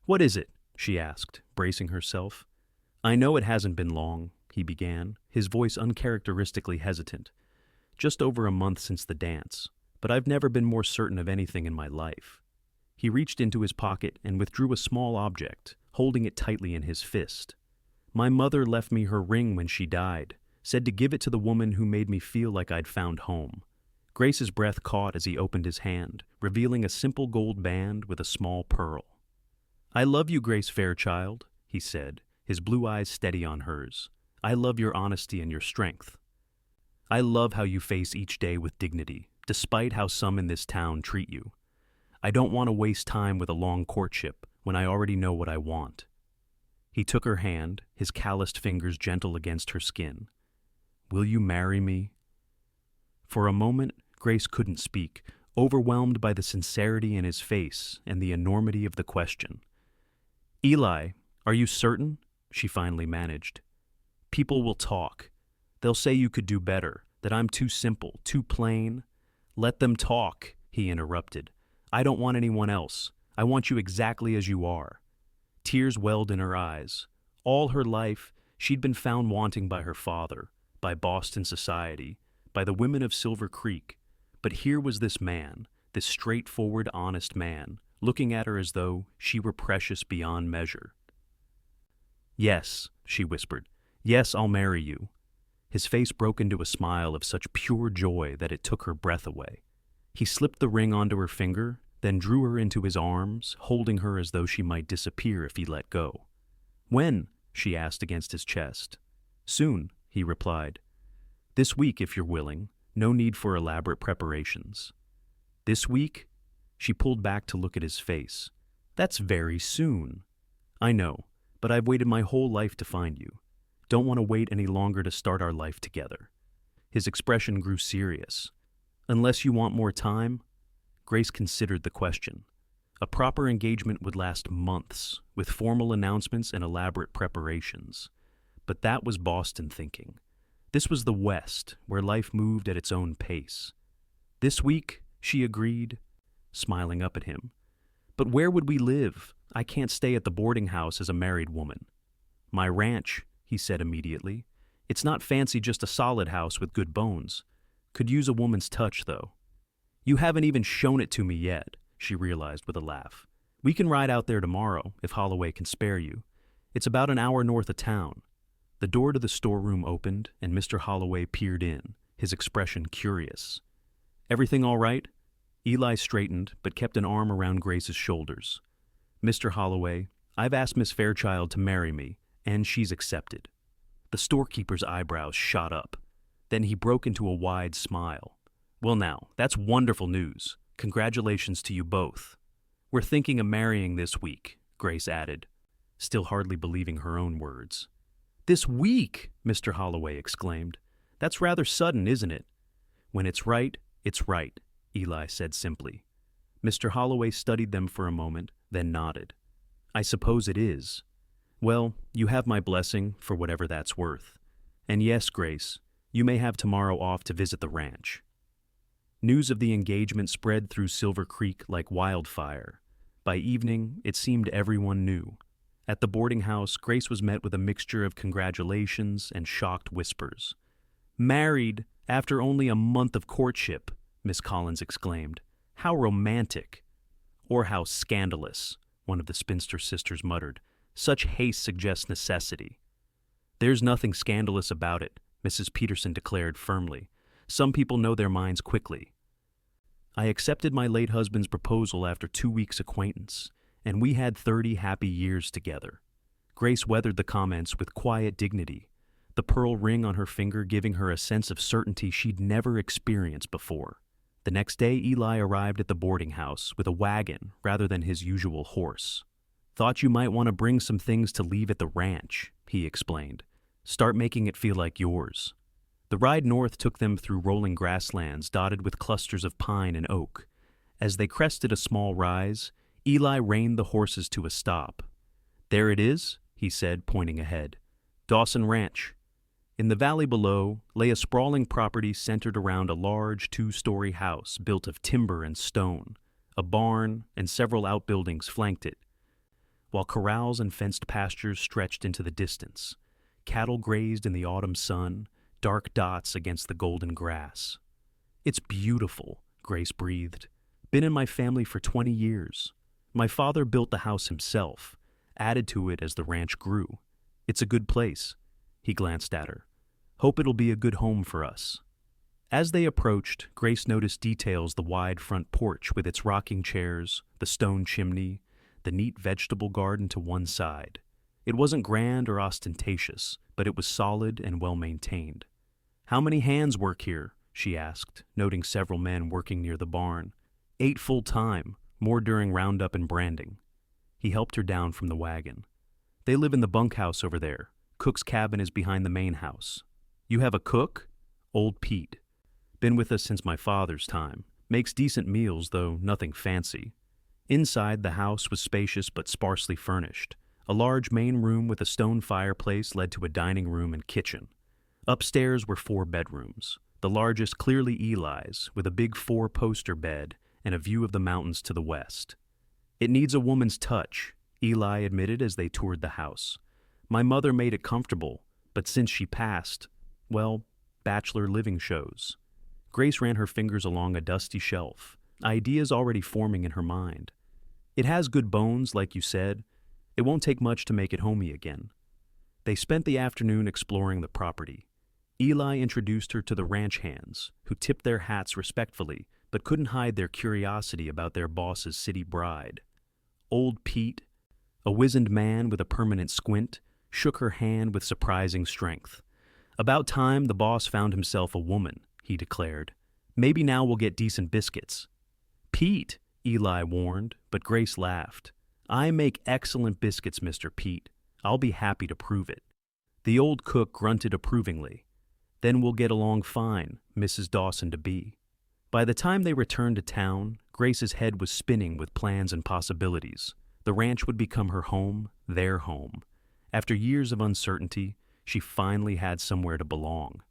What is it? She asked, bracing herself. I know it hasn't been long, he began, his voice uncharacteristically hesitant. Just over a month since the dance, but I've never been more certain of anything in my life. He reached into his pocket and withdrew a small object, holding it tightly in his fist. My mother left me her ring when she died, said to give it to the woman who made me feel like I'd found home. Grace's breath caught as he opened his hand, revealing a simple gold band with a small pearl. I love you, Grace Fairchild, he said, his blue eyes steady on hers. I love your honesty and your strength. I love how you face each day with dignity, despite how some in this town treat you. I don't want to waste time with a long courtship when I already know what I want. He took her hand, his calloused fingers gentle against her skin. Will you marry me? For a moment, Grace couldn't speak, overwhelmed by the sincerity in his face and the enormity of the question. Eli, are you certain? She finally managed. People will talk. They'll say you could do better, that I'm too simple, too plain. Let them talk, he interrupted. I don't want anyone else. I want you exactly as you are. Tears welled in her eyes. All her life, she'd been found wanting by her father, by Boston society, by the women of Silver Creek. But here was this man, this straightforward, honest man, looking at her as though she were precious beyond measure. Yes, she whispered. Yes, I'll marry you. His face broke into a smile of such pure joy that it took her breath away. He slipped the ring onto her finger, then drew her into his arms, holding her as though she might disappear if he let go. When? She asked against his chest. Soon, he replied. This week, if you're willing. No need for elaborate preparations. This week? She pulled back to look at his face. That's very soon. I know, but I've waited my whole life to find you. Don't want to wait any longer to start our life together. His expression grew serious. Unless you want more time? Grace considered the question. A proper engagement would last months, with formal announcements and elaborate preparations. But that was Boston thinking. This was the West, where life moved at its own pace. This week, she agreed, smiling up at him. But where would we live? I can't stay at the boarding house as a married woman. My ranch, he said immediately. It's not fancy, just a solid house with good bones. Could use a woman's touch, though. You haven't even shown it to me yet, she realized with a laugh. We can ride out there tomorrow, if Holloway can spare you. It's about an hour north of town. The door to the storeroom opened, and Mr. Holloway peered in, his expression curious. Everything all right? Eli straightened, but kept an arm around Grace's shoulders. Mr. Holloway, I've asked Miss Fairchild to marry me, and she's accepted. The storekeeper's eyebrows shot up. Then he broke into a wide smile. Well now, that's wonderful news. Congratulations to you both. We're thinking of marrying this week, Grace added, still hardly believing her own words. This week, Mr. Holloway exclaimed. That's rather sudden, isn't it? When it's right, Eli said simply. Mr. Holloway studied them for a moment, then nodded. I suppose it is. Well, you have my blessing for whatever that's worth. And yes, Grace, you may have tomorrow off to visit the ranch. News of the engagement spread through Silver Creek like wildfire. By evening, it seemed everyone knew. At the boarding house, Grace was met with a mixture of congratulations and shocked whispers. Married after only a month of courtship, Miss Collins exclaimed. How romantic. Or how scandalous, one of the spinster sisters muttered. Such haste suggests necessity. There's nothing scandalous about it, Mrs. Peterson declared firmly. Some people know their minds quickly. I accepted my late husband's proposal after 2 weeks' acquaintance, and we had 30 happy years together. Grace weathered the comments with quiet dignity, the pearl ring on her finger giving her a sense of certainty she'd never experienced before. The next day, Eli arrived at the boarding house with a wagon rather than his usual horse. Thought you might want to bring some things to leave at the ranch, he explained. Start making it feel like yours. The ride north took them through rolling grasslands dotted with clusters of pine and oak. As they crested a small rise, Eli reined the horses to a stop. There it is, he said, pointing ahead. Dawson Ranch. In the valley below lay a sprawling property centered around a large 2-story house built of timber and stone. A barn and several outbuildings flanked it, while corrals and fenced pastures stretched into the distance. Cattle grazed in the autumn sun, dark dots against the golden grass. It's beautiful, Grace breathed. Been in my family for 20 years. My father built the house himself, added to it as the ranch grew. It's a good place. He glanced at her. Hope it'll be a good home for us. As they approached, Grace noticed details: the wide front porch with its rocking chairs, the stone chimney, the neat vegetable garden to one side. It wasn't grand or ostentatious, but it was solid and well-maintained. How many hands work here? She asked, noting several men working near the barn. 8 full-time, more during roundup and branding. He helped her down from the wagon. They live in the bunkhouse over there. Cook's cabin is behind the main house. You have a cook? Old Pete. Been with us since my father's time. Makes decent meals, though nothing fancy. Inside, the house was spacious but sparsely furnished. A large main room with a stone fireplace led to a dining room and kitchen. Upstairs were 4 bedrooms, the largest clearly Eli's, with a big 4-poster bed and a view of the mountains to the west. It needs a woman's touch, Eli admitted as they toured the house. My mother made it comfortable, but since she passed, well, bachelor living shows. Grace ran her fingers along a dusty shelf, ideas already forming in her mind. It has good bones, like you said. It won't take much to make it homey again. They spent the afternoon exploring the property. Eli introduced her to the ranch hands, who tipped their hats respectfully, but couldn't hide their curiosity about their boss's city bride. Old Pete, a wizened man with a permanent squint, shook her hand with surprising strength. About time the boss found himself a woman, he declared. Maybe now we'll get decent biscuits. Pete, Eli warned, but Grace laughed. I make excellent biscuits, Mr. Pete. I'll be happy to prove it. The old cook grunted approvingly. Then we'll get along fine, Mrs. Dawson-to-be. By the time they returned to town, Grace's head was spinning with plans and possibilities. The ranch would become her home, their home. After years of uncertainty, she finally had somewhere to belong.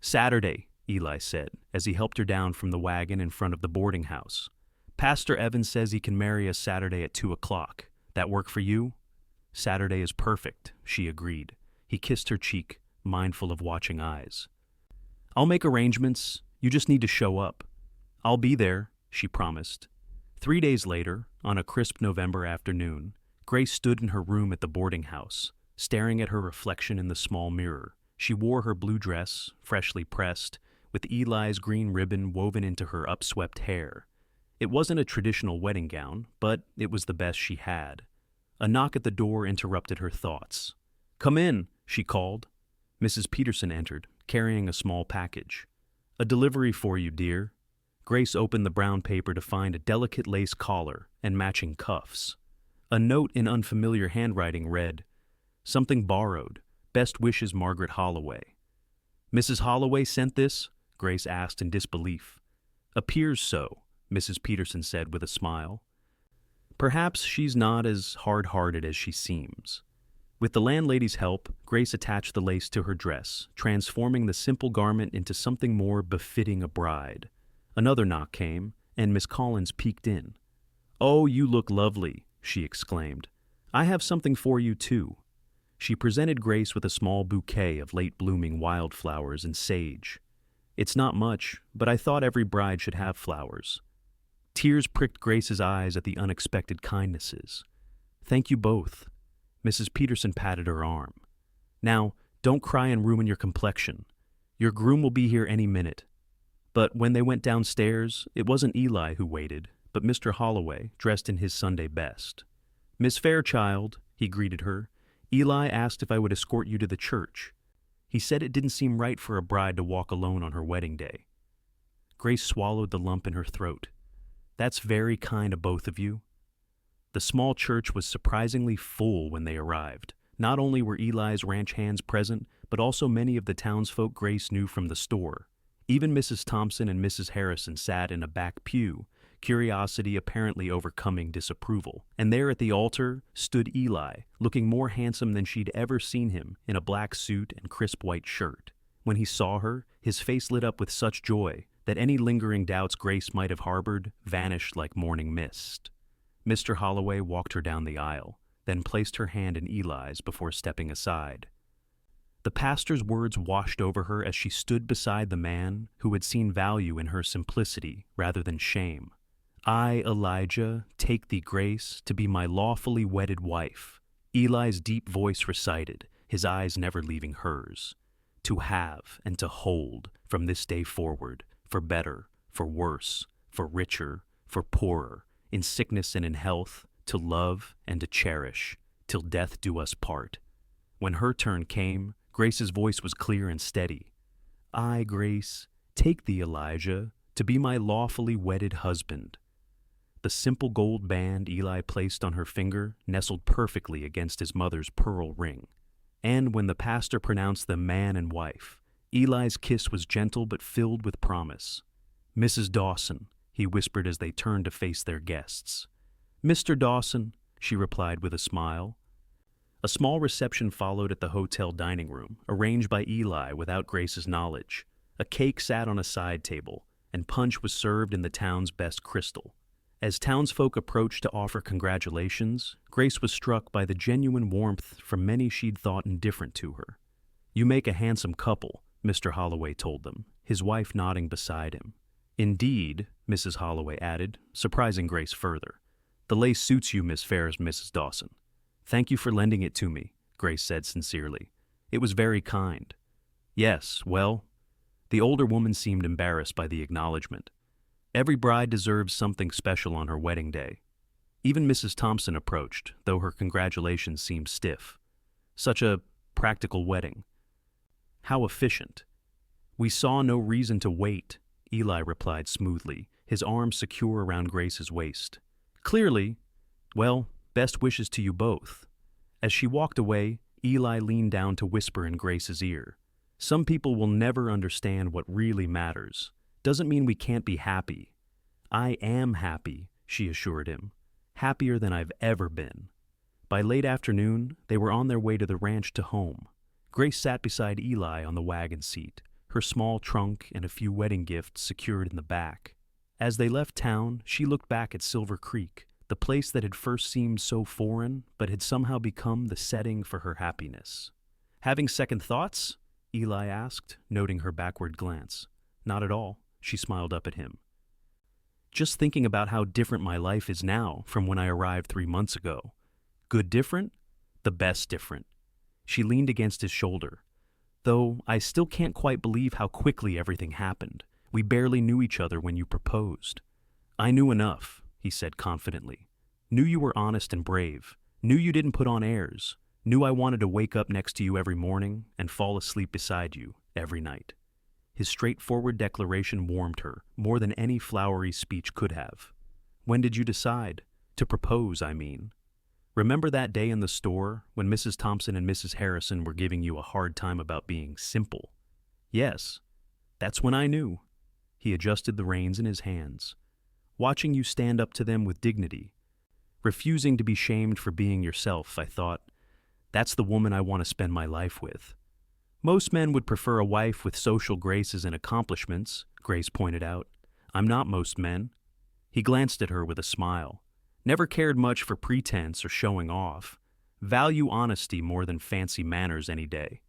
Saturday, Eli said, as he helped her down from the wagon in front of the boarding house. Pastor Evans says he can marry us Saturday at 2 o'clock. That work for you? Saturday is perfect, she agreed. He kissed her cheek, mindful of watching eyes. I'll make arrangements. You just need to show up. I'll be there, she promised. 3 days later, on a crisp November afternoon, Grace stood in her room at the boarding house, staring at her reflection in the small mirror. She wore her blue dress, freshly pressed, with Eli's green ribbon woven into her upswept hair. It wasn't a traditional wedding gown, but it was the best she had. A knock at the door interrupted her thoughts. Come in, she called. Mrs. Peterson entered, carrying a small package. A delivery for you, dear. Grace opened the brown paper to find a delicate lace collar and matching cuffs. A note in unfamiliar handwriting read, Something borrowed. Best wishes, Margaret Holloway. Mrs. Holloway sent this? Grace asked in disbelief. Appears so, Mrs. Peterson said with a smile. Perhaps she's not as hard-hearted as she seems. With the landlady's help, Grace attached the lace to her dress, transforming the simple garment into something more befitting a bride. Another knock came, and Miss Collins peeked in. Oh, you look lovely, she exclaimed. I have something for you, too. She presented Grace with a small bouquet of late-blooming wildflowers and sage. It's not much, but I thought every bride should have flowers. Tears pricked Grace's eyes at the unexpected kindnesses. "Thank you both." Mrs. Peterson patted her arm. "Now, don't cry and ruin your complexion. Your groom will be here any minute." But when they went downstairs, it wasn't Eli who waited, but Mr. Holloway, dressed in his Sunday best. "Miss Fairchild," he greeted her, "Eli asked if I would escort you to the church. He said it didn't seem right for a bride to walk alone on her wedding day." Grace swallowed the lump in her throat. "That's very kind of both of you." The small church was surprisingly full when they arrived. Not only were Eli's ranch hands present, but also many of the townsfolk Grace knew from the store. Even Mrs. Thompson and Mrs. Harrison sat in a back pew, curiosity apparently overcoming disapproval. And there at the altar stood Eli, looking more handsome than she'd ever seen him, in a black suit and crisp white shirt. When he saw her, his face lit up with such joy that any lingering doubts Grace might have harbored vanished like morning mist. Mr. Holloway walked her down the aisle, then placed her hand in Eli's before stepping aside. The pastor's words washed over her as she stood beside the man who had seen value in her simplicity rather than shame. "I, Elijah, take thee, Grace, to be my lawfully wedded wife," Eli's deep voice recited, his eyes never leaving hers. "To have and to hold from this day forward, for better, for worse, for richer, for poorer, in sickness and in health, to love and to cherish, till death do us part." When her turn came, Grace's voice was clear and steady. "I, Grace, take thee, Elijah, to be my lawfully wedded husband." The simple gold band Eli placed on her finger nestled perfectly against his mother's pearl ring. And when the pastor pronounced them man and wife, Eli's kiss was gentle but filled with promise. "Mrs. Dawson," he whispered as they turned to face their guests. "Mr. Dawson," she replied with a smile. A small reception followed at the hotel dining room, arranged by Eli without Grace's knowledge. A cake sat on a side table, and punch was served in the town's best crystal. As townsfolk approached to offer congratulations, Grace was struck by the genuine warmth from many she'd thought indifferent to her. "You make a handsome couple," Mr. Holloway told them, his wife nodding beside him. "Indeed," Mrs. Holloway added, surprising Grace further. "The lace suits you, Miss Ferris, Mrs. Dawson." "Thank you for lending it to me," Grace said sincerely. "It was very kind." "Yes, well," the older woman seemed embarrassed by the acknowledgement. "Every bride deserves something special on her wedding day." Even Mrs. Thompson approached, though her congratulations seemed stiff. "Such a practical wedding." "How efficient." "We saw no reason to wait," Eli replied smoothly, his arm secure around Grace's waist. "Clearly, well, best wishes to you both." As she walked away, Eli leaned down to whisper in Grace's ear. "Some people will never understand what really matters. Doesn't mean we can't be happy." "I am happy," she assured him. "Happier than I've ever been." By late afternoon, they were on their way to the ranch to home. Grace sat beside Eli on the wagon seat, her small trunk and a few wedding gifts secured in the back. As they left town, she looked back at Silver Creek, the place that had first seemed so foreign, but had somehow become the setting for her happiness. "Having second thoughts?" Eli asked, noting her backward glance. "Not at all," she smiled up at him. "Just thinking about how different my life is now from when I arrived 3 months ago. Good different? The best different." She leaned against his shoulder. "Though I still can't quite believe how quickly everything happened. We barely knew each other when you proposed." "I knew enough," he said confidently. "Knew you were honest and brave. Knew you didn't put on airs. Knew I wanted to wake up next to you every morning and fall asleep beside you every night." His straightforward declaration warmed her more than any flowery speech could have. "When did you decide? To propose, I mean." "Remember that day in the store when Mrs. Thompson and Mrs. Harrison were giving you a hard time about being simple?" "Yes, that's when I knew." He adjusted the reins in his hands. "Watching you stand up to them with dignity, refusing to be shamed for being yourself, I thought, that's the woman I want to spend my life with." "Most men would prefer a wife with social graces and accomplishments," Grace pointed out. "I'm not most men." He glanced at her with a smile. "Never cared much for pretense or showing off. Value honesty more than fancy manners any day."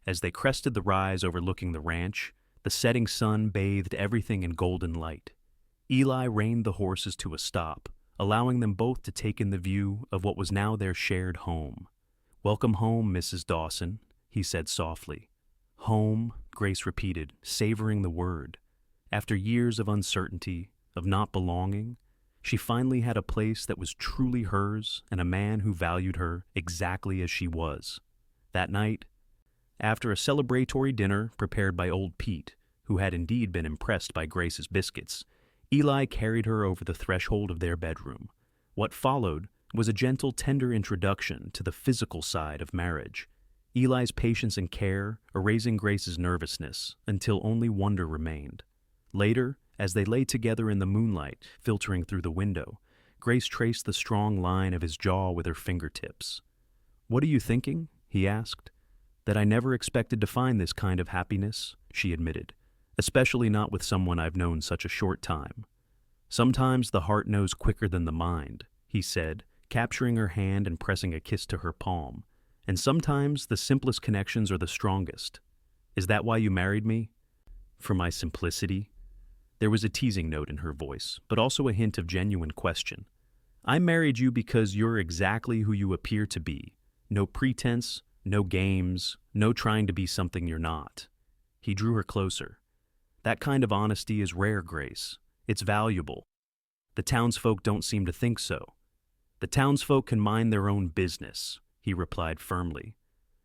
As they crested the rise overlooking the ranch, the setting sun bathed everything in golden light. Eli reined the horses to a stop, allowing them both to take in the view of what was now their shared home. "Welcome home, Mrs. Dawson," he said softly. "Home," Grace repeated, savoring the word. After years of uncertainty, of not belonging, she finally had a place that was truly hers and a man who valued her exactly as she was. That night, after a celebratory dinner prepared by old Pete, who had indeed been impressed by Grace's biscuits, Eli carried her over the threshold of their bedroom. What followed was a gentle, tender introduction to the physical side of marriage, Eli's patience and care erasing Grace's nervousness until only wonder remained. Later, as they lay together in the moonlight filtering through the window, Grace traced the strong line of his jaw with her fingertips. "What are you thinking?" he asked. "That I never expected to find this kind of happiness," she admitted, "especially not with someone I've known such a short time." "Sometimes the heart knows quicker than the mind," he said, capturing her hand and pressing a kiss to her palm. "And sometimes the simplest connections are the strongest. Is that why you married me? For my simplicity?" There was a teasing note in her voice, but also a hint of genuine question. "I married you because you're exactly who you appear to be. No pretense, no games, no trying to be something you're not." He drew her closer. "That kind of honesty is rare, Grace. It's valuable. The townsfolk don't seem to think so." "The townsfolk can mind their own business," he replied firmly.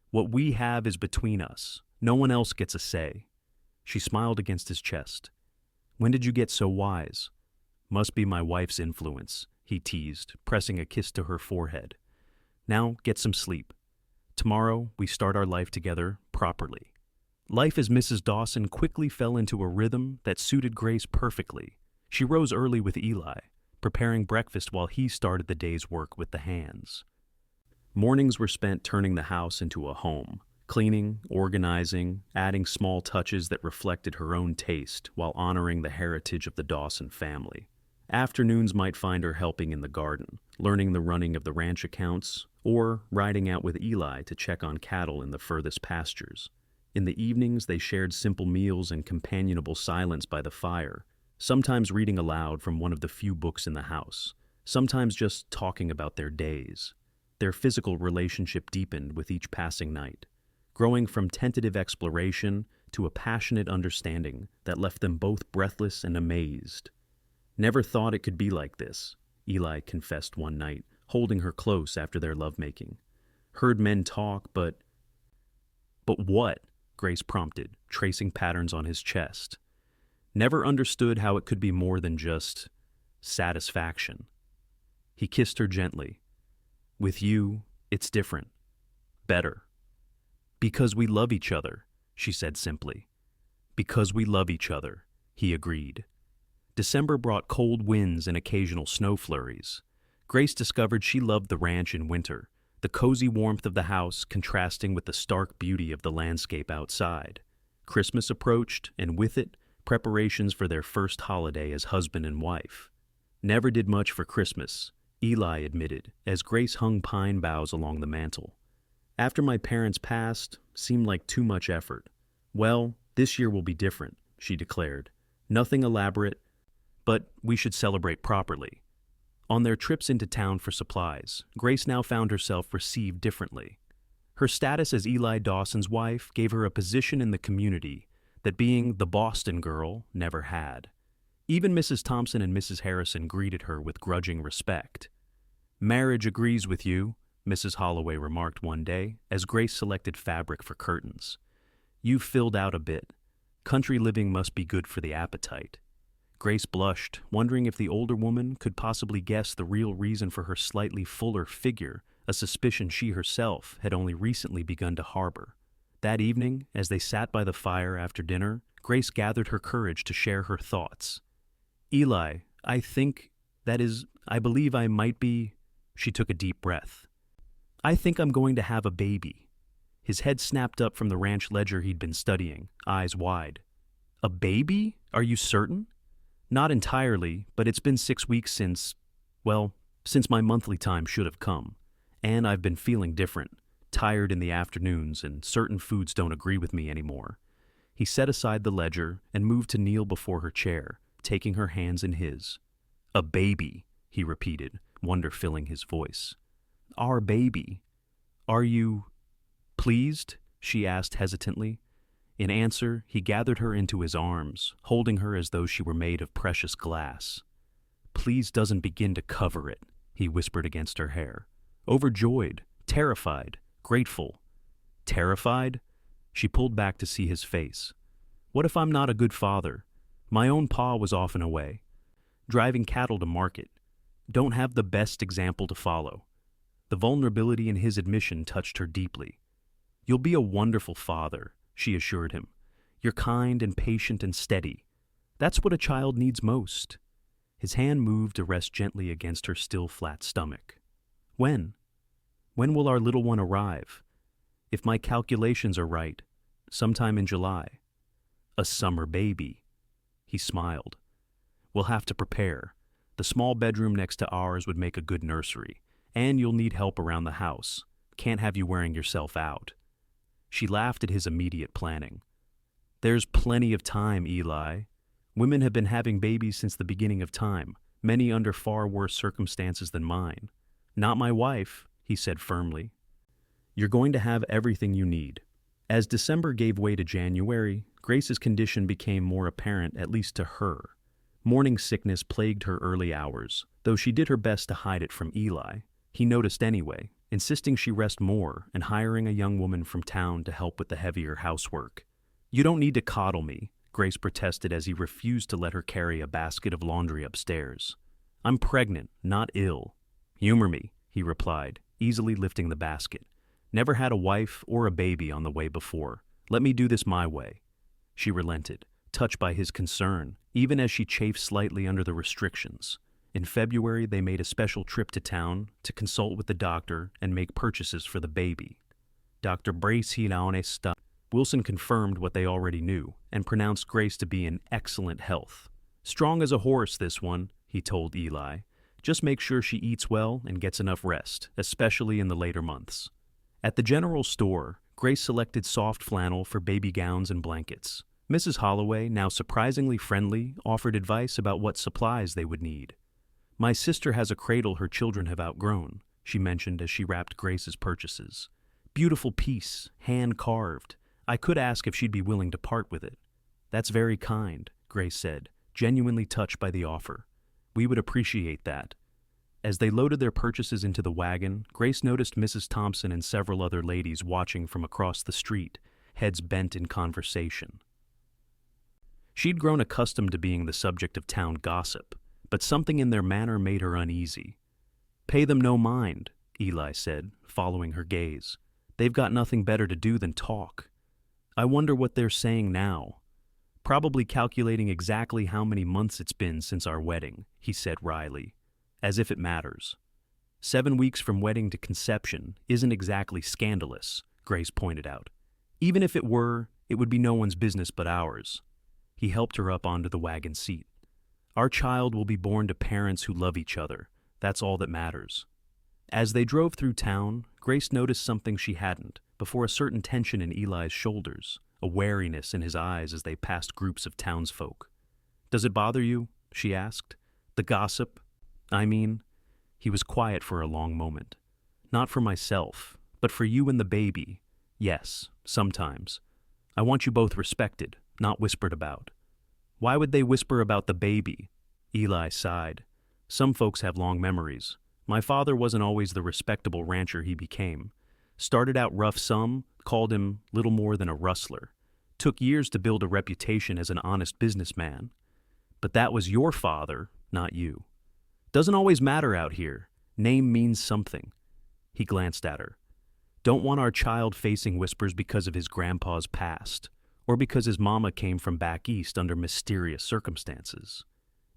"What we have is between us. No one else gets a say." She smiled against his chest. "When did you get so wise?" "Must be my wife's influence," he teased, pressing a kiss to her forehead. "Now get some sleep. Tomorrow we start our life together properly." Life as Mrs. Dawson quickly fell into a rhythm that suited Grace perfectly. She rose early with Eli, preparing breakfast while he started the day's work with the hands. Mornings were spent turning the house into a home, cleaning, organizing, adding small touches that reflected her own taste while honoring the heritage of the Dawson family. Afternoons might find her helping in the garden, learning the running of the ranch accounts, or riding out with Eli to check on cattle in the furthest pastures. In the evenings, they shared simple meals and companionable silence by the fire, sometimes reading aloud from one of the few books in the house, sometimes just talking about their days. Their physical relationship deepened with each passing night, growing from tentative exploration to a passionate understanding that left them both breathless and amazed. "Never thought it could be like this," Eli confessed one night, holding her close after their lovemaking. "Heard men talk, but—" "But what?" Grace prompted, tracing patterns on his chest. "Never understood how it could be more than just satisfaction." He kissed her gently. "With you, it's different. Better." "Because we love each other," she said simply. "Because we love each other," he agreed. December brought cold winds and occasional snow flurries. Grace discovered she loved the ranch in winter, the cozy warmth of the house contrasting with the stark beauty of the landscape outside. Christmas approached, and with it, preparations for their first holiday as husband and wife. "Never did much for Christmas," Eli admitted, as Grace hung pine boughs along the mantel. "After my parents passed, seemed like too much effort." "Well, this year will be different," she declared. "Nothing elaborate, but we should celebrate properly." On their trips into town for supplies, Grace now found herself received differently. Her status as Eli Dawson's wife gave her a position in the community that being the Boston girl never had. Even Mrs. Thompson and Mrs. Harrison greeted her with grudging respect. "Marriage agrees with you," Mrs. Holloway remarked one day as Grace selected fabric for curtains. "You've filled out a bit. Country living must be good for the appetite." Grace blushed, wondering if the older woman could possibly guess the real reason for her slightly fuller figure, a suspicion she herself had only recently begun to harbor. That evening, as they sat by the fire after dinner, Grace gathered her courage to share her thoughts. "Eli, I believe I might be—" She took a deep breath. "I think I'm going to have a baby." His head snapped up from the ranch ledger he'd been studying, eyes wide. "A baby? Are you certain?" "Not entirely, but it's been 6 weeks since my monthly time should have come. And I've been feeling different, tired in the afternoons, and certain foods don't agree with me anymore." He set aside the ledger and moved to kneel before her chair, taking her hands in his. "A baby," he repeated, wonder filling his voice. "Our baby. Are you pleased?" she asked hesitantly. In answer, he gathered her into his arms, holding her as though she were made of precious glass. "Please doesn't begin to cover it," he whispered against her hair. Overjoyed, terrified, grateful. Terrified? She pulled back to see his face. What if I'm not a good father? My own pa was often away, driving cattle to market. Don't have the best example to follow. The vulnerability in his admission touched her deeply. "You'll be a wonderful father," she assured him. "You're kind and patient and steady. That's what a child needs most." His hand moved to rest gently against her still flat stomach. "When? When will our little one arrive? If my calculations are right, sometime in July." "A summer baby." He smiled. "We'll have to prepare. The small bedroom next to ours would make a good nursery, and you'll need help around the house. Can't have you wearing yourself out." She laughed at his immediate planning. "There's plenty of time, Eli. Women have been having babies since the beginning of time, many under far worse circumstances than mine. Not my wife," he said firmly. "You're going to have everything you need." As December gave way to January, Grace's condition became more apparent, at least to her. Morning sickness plagued her early hours, though she did her best to hide it from Eli. He noticed anyway, insisting she rest more and hiring a young woman from town to help with the heavier housework. "You don't need to coddle me," Grace protested as he refused to let her carry a basket of laundry upstairs. "I'm pregnant, not ill." "Humor me," he replied, easily lifting the basket. "Never had a wife or a baby on the way before. Let me do this my way." She relented, touched by his concern, even as she chafed slightly under the restrictions. In February, they made a special trip to town to consult with the doctor and make purchases for the baby. Dr. Brace Hilaonesta. Wilson confirmed what they already knew and pronounced Grace to be in excellent health. "Strong as a horse, this one," he told Eli. "Just make sure she eats well and gets enough rest, especially in the later months." At the general store, Grace selected soft flannel for baby gowns and blankets. Mrs. Holloway, now surprisingly friendly, offered advice about what supplies they would need. "My sister has a cradle her children have outgrown," she mentioned as she wrapped Grace's purchases. "Beautiful piece, hand-carved. I could ask if she'd be willing to part with it." "That's very kind," Grace said, genuinely touched by the offer. "We would appreciate that." As they loaded their purchases into the wagon, Grace noticed Mrs. Thompson and several other ladies watching from across the street, heads bent in conversation. She'd grown accustomed to being the subject of town gossip, but something in their manner made her uneasy. "Pay them no mind," Eli said, following her gaze. "They've got nothing better to do than talk. I wonder what they're saying now. Probably calculating exactly how many months it's been since our wedding," he said wryly. "As if it matters." 7 weeks from wedding to conception isn't exactly scandalous, Grace pointed out. "Even if it were, it would be no one's business but ours." He helped her up onto the wagon seat. "Our child will be born to parents who love each other. That's all that matters." As they drove through town, Grace noticed something she hadn't before, a certain tension in Eli's shoulders, a wariness in his eyes as they passed groups of townsfolk. "Does it bother you?" she asked. "The gossip? I mean," he was quiet for a long moment. "Not for myself, but for you and the baby. Yes, sometimes. I want you both respected, not whispered about." "Why would they whisper about the baby?" Eli sighed. "Some folks have long memories. My father wasn't always the respectable rancher he became. Started out rough some, called him little more than a rustler. Took years to build a reputation as an honest businessman. But that was your father, not you. Doesn't always matter out here. Name means something." He glanced at her. "Don't want our child facing whispers because of his grandpa's past, or because his mama came from back east under mysterious circumstances.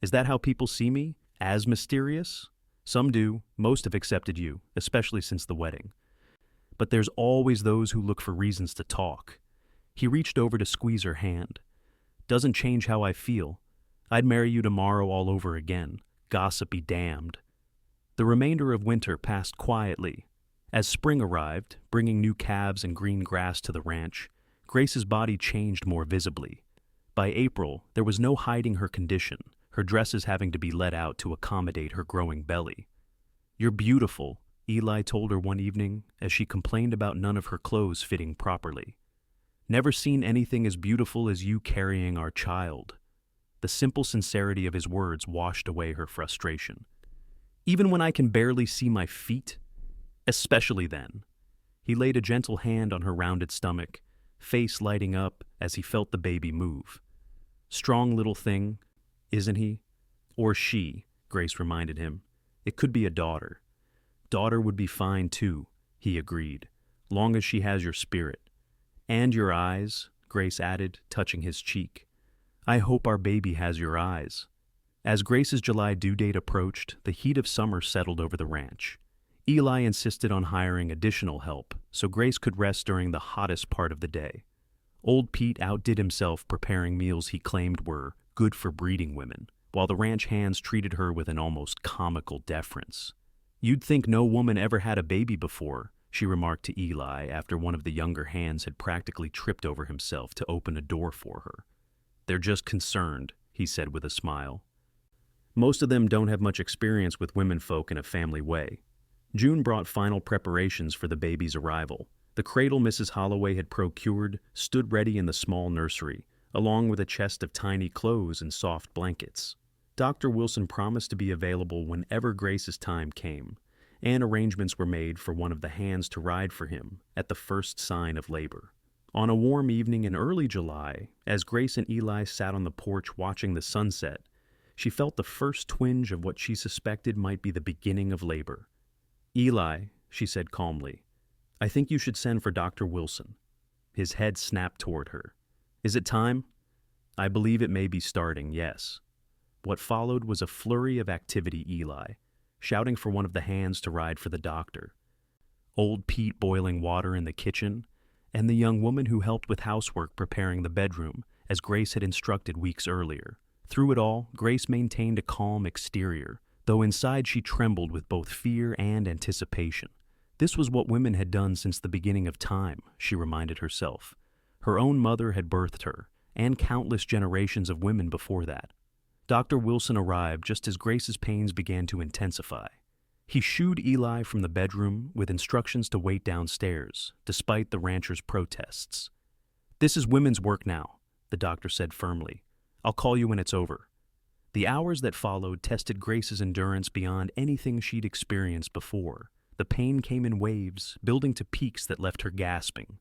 Is that how people see me? As mysterious? Some do. Most have accepted you, especially since the wedding. But there's always those who look for reasons to talk." He reached over to squeeze her hand. "Doesn't change how I feel. I'd marry you tomorrow all over again. Gossip be damned." The remainder of winter passed quietly. As spring arrived, bringing new calves and green grass to the ranch, Grace's body changed more visibly. By April, there was no hiding her condition, her dresses having to be let out to accommodate her growing belly. "You're beautiful," Eli told her one evening as she complained about none of her clothes fitting properly. "Never seen anything as beautiful as you carrying our child." The simple sincerity of his words washed away her frustration. "Even when I can barely see my feet?" "Especially then." He laid a gentle hand on her rounded stomach, face lighting up as he felt the baby move. "Strong little thing, isn't he?" "Or she," Grace reminded him. "It could be a daughter." "Daughter would be fine too," he agreed, "long as she has your spirit." "And your eyes," Grace added, touching his cheek. "I hope our baby has your eyes." As Grace's July due date approached, the heat of summer settled over the ranch. Eli insisted on hiring additional help so Grace could rest during the hottest part of the day. Old Pete outdid himself preparing meals he claimed were good for breeding women, while the ranch hands treated her with an almost comical deference. "You'd think no woman ever had a baby before," she remarked to Eli after one of the younger hands had practically tripped over himself to open a door for her. "They're just concerned," he said with a smile. "Most of them don't have much experience with womenfolk in a family way." June brought final preparations for the baby's arrival. The cradle Mrs. Holloway had procured stood ready in the small nursery, along with a chest of tiny clothes and soft blankets. Dr. Wilson promised to be available whenever Grace's time came, and arrangements were made for one of the hands to ride for him at the first sign of labor. On a warm evening in early July, as Grace and Eli sat on the porch watching the sunset, she felt the first twinge of what she suspected might be the beginning of labor. "Eli," she said calmly, "I think you should send for Dr. Wilson." His head snapped toward her. "Is it time?" "I believe it may be starting, yes." What followed was a flurry of activity. Eli, shouting for one of the hands to ride for the doctor, Old Pete boiling water in the kitchen, and the young woman who helped with housework preparing the bedroom, as Grace had instructed weeks earlier. Through it all, Grace maintained a calm exterior, though inside she trembled with both fear and anticipation. This was what women had done since the beginning of time, she reminded herself. Her own mother had birthed her, and countless generations of women before that. Dr. Wilson arrived just as Grace's pains began to intensify. He shooed Eli from the bedroom with instructions to wait downstairs, despite the rancher's protests. "This is women's work now," the doctor said firmly. "I'll call you when it's over." The hours that followed tested Grace's endurance beyond anything she'd experienced before. The pain came in waves, building to peaks that left her gasping,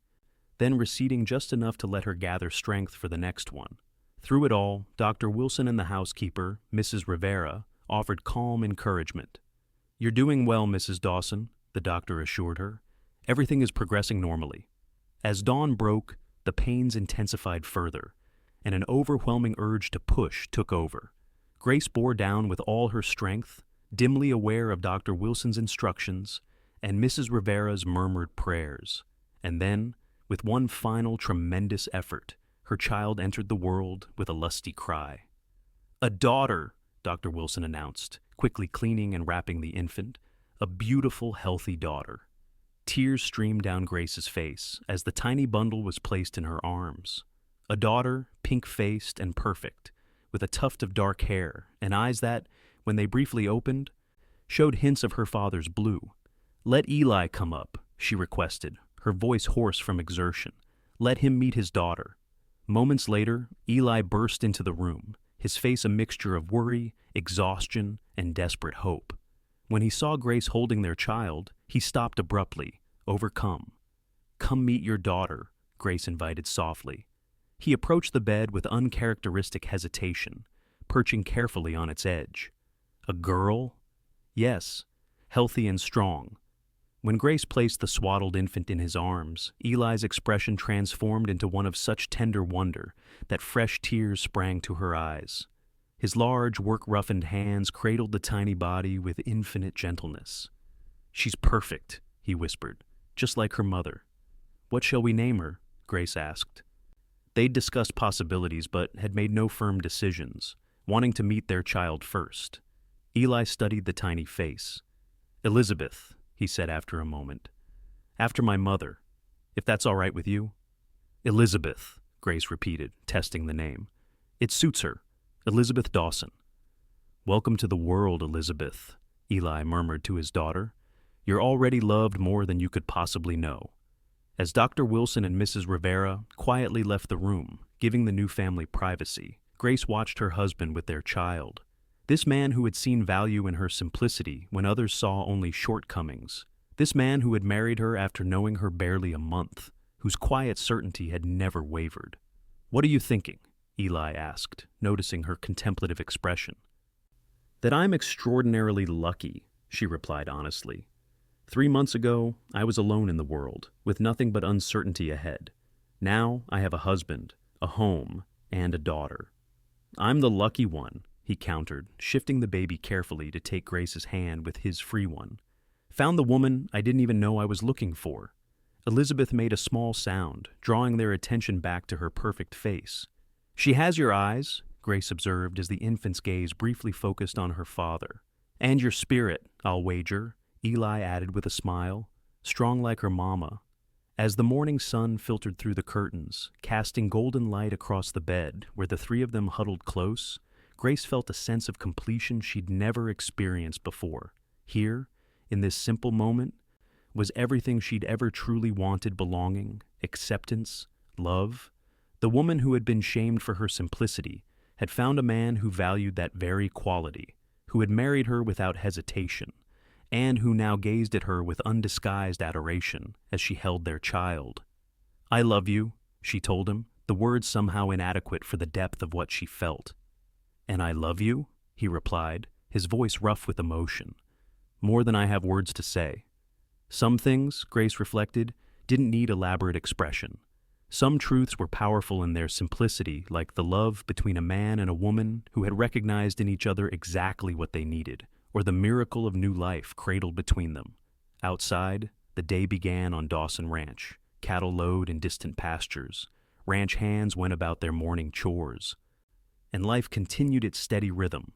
then receding just enough to let her gather strength for the next one. Through it all, Dr. Wilson and the housekeeper, Mrs. Rivera, offered calm encouragement. "You're doing well, Mrs. Dawson," the doctor assured her. "Everything is progressing normally." As dawn broke, the pains intensified further, and an overwhelming urge to push took over. Grace bore down with all her strength, dimly aware of Dr. Wilson's instructions and Mrs. Rivera's murmured prayers. And then, with one final tremendous effort, her child entered the world with a lusty cry. "A daughter," Dr. Wilson announced, quickly cleaning and wrapping the infant. "A beautiful, healthy daughter." Tears streamed down Grace's face as the tiny bundle was placed in her arms. A daughter, pink-faced and perfect, with a tuft of dark hair and eyes that, when they briefly opened, showed hints of her father's blue. "Let Eli come up," she requested, her voice hoarse from exertion. "Let him meet his daughter." Moments later, Eli burst into the room, his face a mixture of worry, exhaustion, and desperate hope. When he saw Grace holding their child, he stopped abruptly, overcome. "Come meet your daughter," Grace invited softly. He approached the bed with uncharacteristic hesitation, perching carefully on its edge. "A girl?" "Yes, healthy and strong." When Grace placed the swaddled infant in his arms, Eli's expression transformed into one of such tender wonder that fresh tears sprang to her eyes. His large, work-roughened hands cradled the tiny body with infinite gentleness. "She's perfect," he whispered, "just like her mother." "What shall we name her?" Grace asked. They'd discussed possibilities but had made no firm decisions, wanting to meet their child first. Eli studied the tiny face. "Elizabeth," he said after a moment. "After my mother, if that's all right with you." "Elizabeth," Grace repeated, testing the name. It suits her. Elizabeth Dawson. Welcome to the world, Elizabeth, Eli murmured to his daughter. You're already loved more than you could possibly know. As Dr. Wilson and Mrs. Rivera quietly left the room, giving the new family privacy, Grace watched her husband with their child. This man who had seen value in her simplicity when others saw only shortcomings. This man who had married her after knowing her barely a month, whose quiet certainty had never wavered. What are you thinking? Eli asked, noticing her contemplative expression. That I'm extraordinarily lucky, she replied honestly. 3 months ago, I was alone in the world, with nothing but uncertainty ahead. Now I have a husband, a home, and a daughter. I'm the lucky one, he countered, shifting the baby carefully to take Grace's hand with his free one. Found the woman I didn't even know I was looking for. Elizabeth made a small sound, drawing their attention back to her perfect face. She has your eyes, Grace observed as the infant's gaze briefly focused on her father. And your spirit, I'll wager, Eli added with a smile, strong like her mama. As the morning sun filtered through the curtains, casting golden light across the bed where the three of them huddled close, Grace felt a sense of completion she'd never experienced before. Here, in this simple moment, was everything she'd ever truly wanted: belonging, acceptance, love. The woman who had been shamed for her simplicity had found a man who valued that very quality, who had married her without hesitation, and who now gazed at her with undisguised adoration as she held their child. I love you, she told him, the words somehow inadequate for the depth of what she felt. And I love you, he replied, his voice rough with emotion. More than I have words to say. Some things, Grace reflected, didn't need elaborate expression. Some truths were powerful in their simplicity, like the love between a man and a woman who had recognized in each other exactly what they needed, or the miracle of new life cradled between them. Outside, the day began on Dawson Ranch, cattle lowed in distant pastures. Ranch hands went about their morning chores. And life continued its steady rhythm.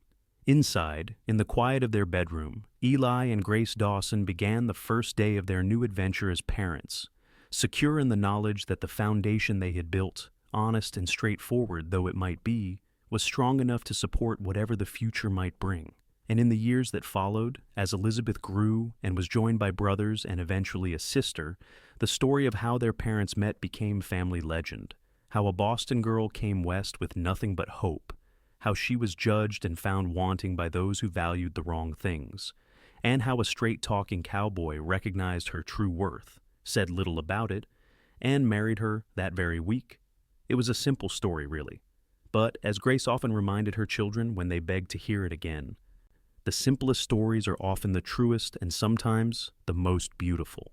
Inside, in the quiet of their bedroom, Eli and Grace Dawson began the first day of their new adventure as parents, secure in the knowledge that the foundation they had built, honest and straightforward though it might be, was strong enough to support whatever the future might bring. And in the years that followed, as Elizabeth grew and was joined by brothers and eventually a sister, the story of how their parents met became family legend. How a Boston girl came west with nothing but hope. How she was judged and found wanting by those who valued the wrong things. And how a straight-talking cowboy recognized her true worth, said little about it, and married her that very week. It was a simple story, really. But, as Grace often reminded her children when they begged to hear it again, the simplest stories are often the truest and sometimes the most beautiful.